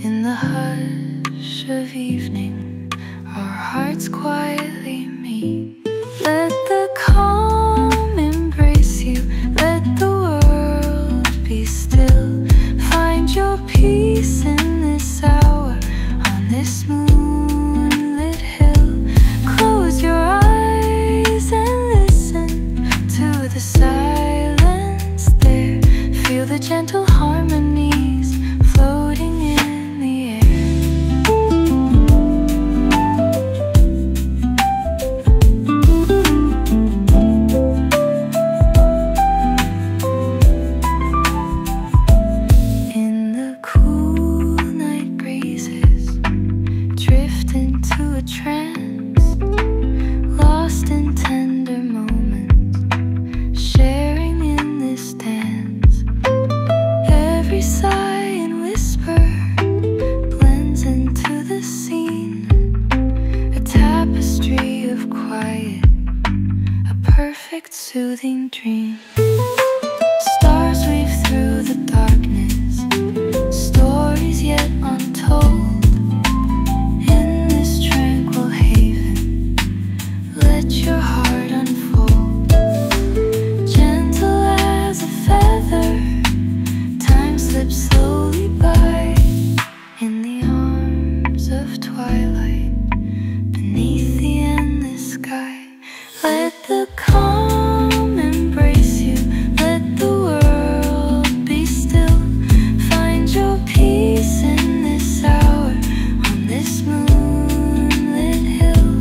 In the hush of evening, our hearts quietly meet. Let the calm embrace you, let the world be still. Find your peace in this hour, on this moonlit hill. Close your eyes and listen to the silence there. Feel the gentle harmonies floating in the air. In the cool night breezes, drift trance, lost in tender moments, sharing in this dance. Every sigh and whisper blends into the scene, a tapestry of quiet, a perfect soothing dream. Stars weave through the darkness, stories yet untold. In this tranquil haven, let your heart unfold. Gentle as a feather, time slips slowly by, in the arms of twilight, beneath the endless sky. Let the calm embrace you, let the world be still. Find your peace in this hour, on this moonlit hill.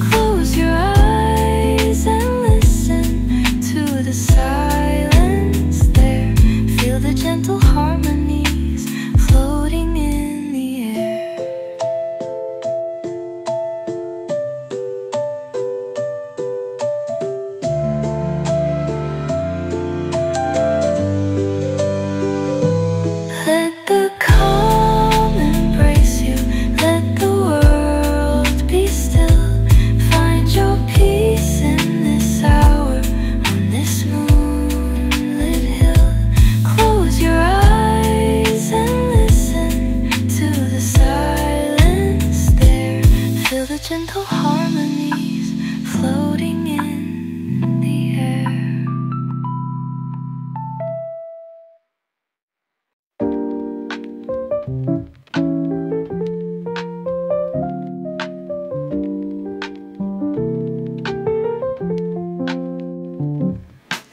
Close your eyes and listen to the silence there. Feel the gentle harmonies floating in the air. Let the calm embrace you, let the world be still. Find your peace in this hour, on this moonlit hill. Close your eyes and listen to the silence there. Feel the gentle harmonies floating in the air.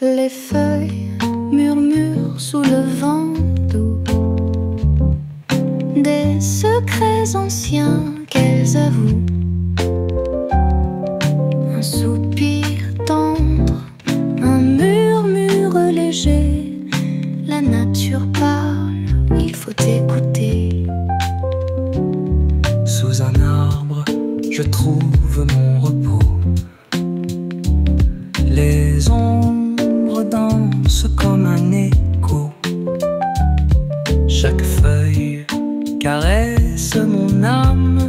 Les feuilles murmurent sous le vent doux des secrets anciens qu'elles avouent. Un soupir tendre, un murmure léger. La nature parle, il faut écouter. Sous un arbre, je trouve mon repos. Les ombres dansent comme un écho. Chaque feuille caresse mon âme.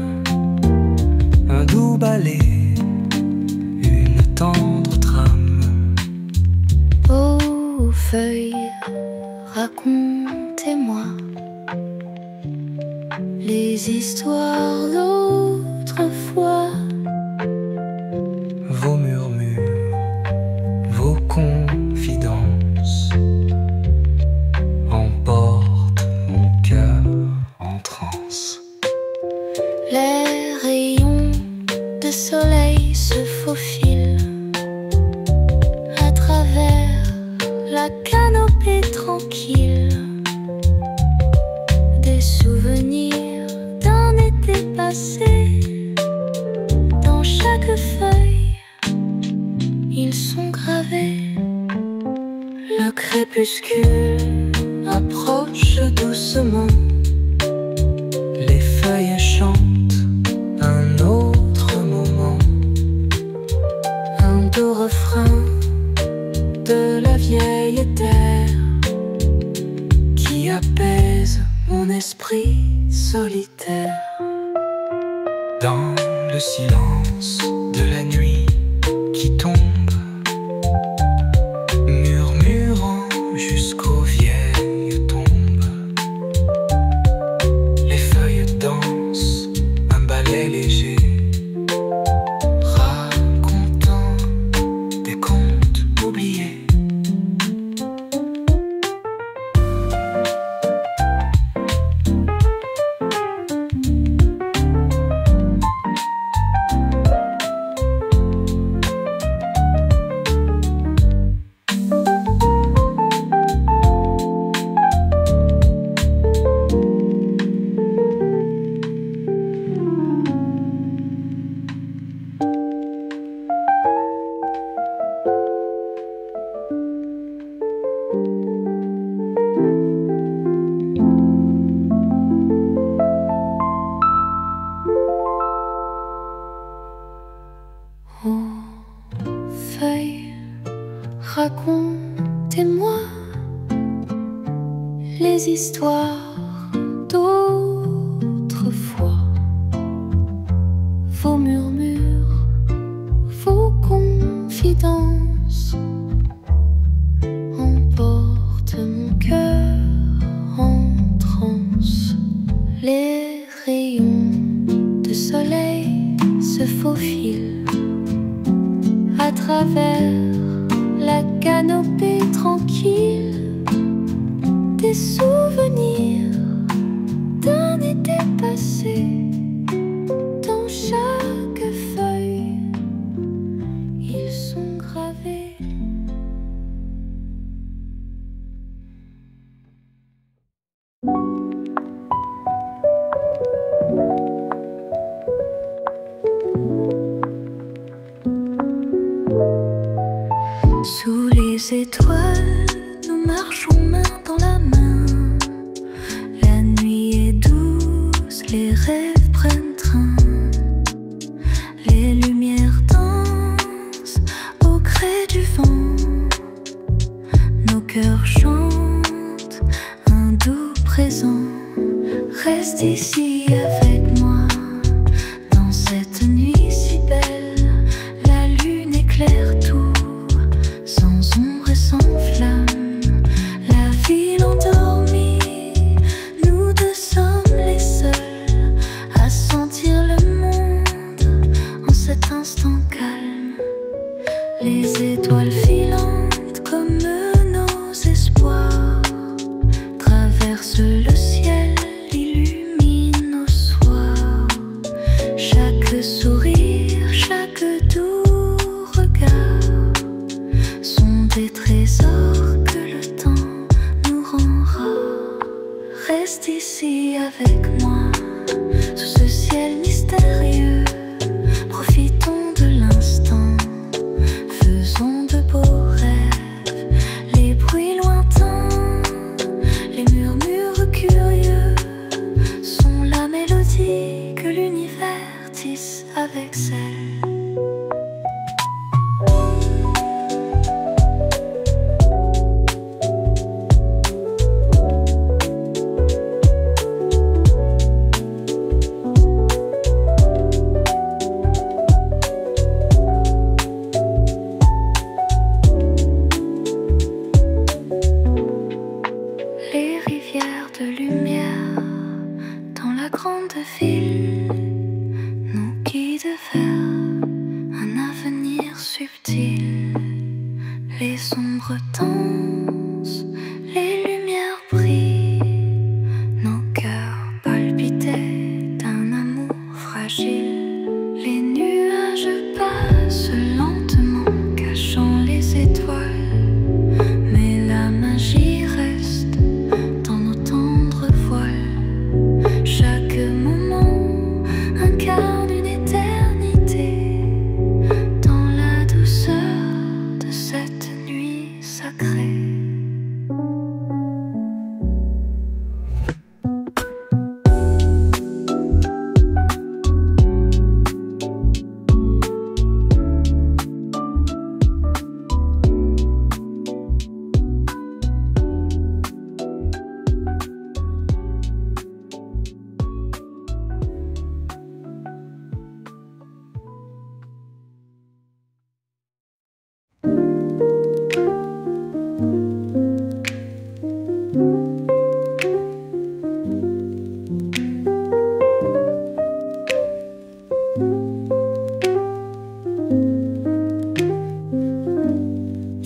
Un doux balai, une tendre trame. Ô feuilles, racontez-moi les histoires d'autrefois. Vos murmures, vos confidences emportent mon cœur en transe. Les rayons de soleil se faufilent à travers la canopée tranquille. Des souvenirs d'un été passé, dans chaque feuille, ils sont gravés. Le crépuscule approche doucement. Les feuilles chantent un autre moment. Un doux refrain de la vieille terre Qui apaise mon esprit solitaire. dans le silence de la nuit qui tombe, murmurant jusqu'aux vieilles tombes. Les feuilles dansent un ballet léger, racontant des contes oubliés. Racontez-moi les histoires d'autrefois, vos murmures, vos confidences emportent mon cœur en transe. Les rayons de soleil se faufilent à travers la canopée tranquille des souvenirs d'un été passé. Dans chaque feuille, ils sont gravés. Sous les étoiles, nous marchons main dans la main. La nuit est douce, les rêves prennent train. Les lumières dansent au gré du vent. Nos cœurs chantent un doux présent. Reste ici avec moi dans cette nuit si belle. La lune éclaire tout. Sans flamme, la ville endormie, nous deux sommes les seuls à sentir le monde en cet instant calme. Les étoiles filantes comme nos espoirs traversent le ciel, illuminent nos soirs. Chaque sourire, chaque doux regard sont des trésors que le temps nous rend rares. Reste ici avec moi, sous ce ciel mystérieux. Profitons de l'instant, faisons de beaux rêves. Les bruits lointains, les murmures curieux sont la mélodie que l'univers tisse avec celle. Les rivières de lumière dans la grande ville nous guident vers un avenir subtil. Les ombres dansent, les lumières brillent, nos cœurs palpitaient d'un amour fragile. Les nuages passent lentement, cachant les étoiles, mais la magie reste dans nos tendres voiles. Chaque moment incarne une éternité dans la douceur de cette nuit sacrée.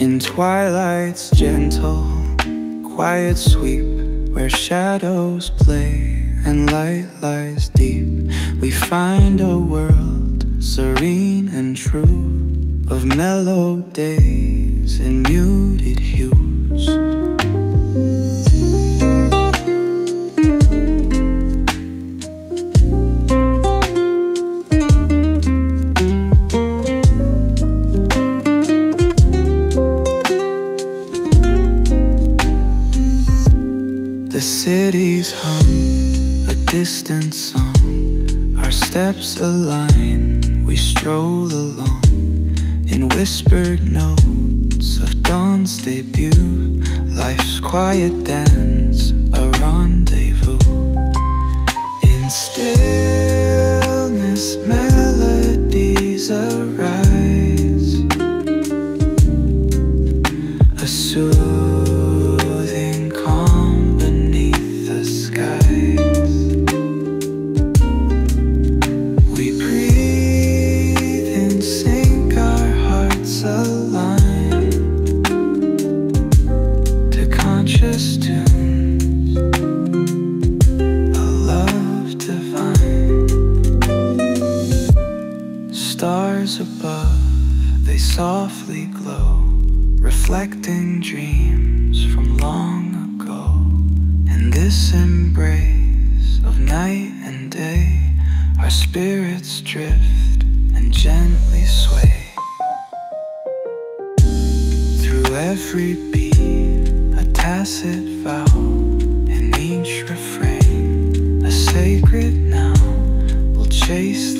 In twilight's gentle, quiet sweep, where shadows play and light lies deep, we find a world serene and true, of mellow days and muted hues. The city's hum, a distant song. Our steps align, we stroll along in whispered notes of dawn's debut, life's quiet dance, a rendezvous. In stillness, melodies arise, a soothing calm beneath the skies. We breathe in sync, our hearts align to conscious tunes, a love divine. Stars above, they softly glow, reflecting dreams from long ago. In this embrace of night and day, our spirits drift and gently sway. Through every beat, a tacit vow, in each refrain, a sacred now will chase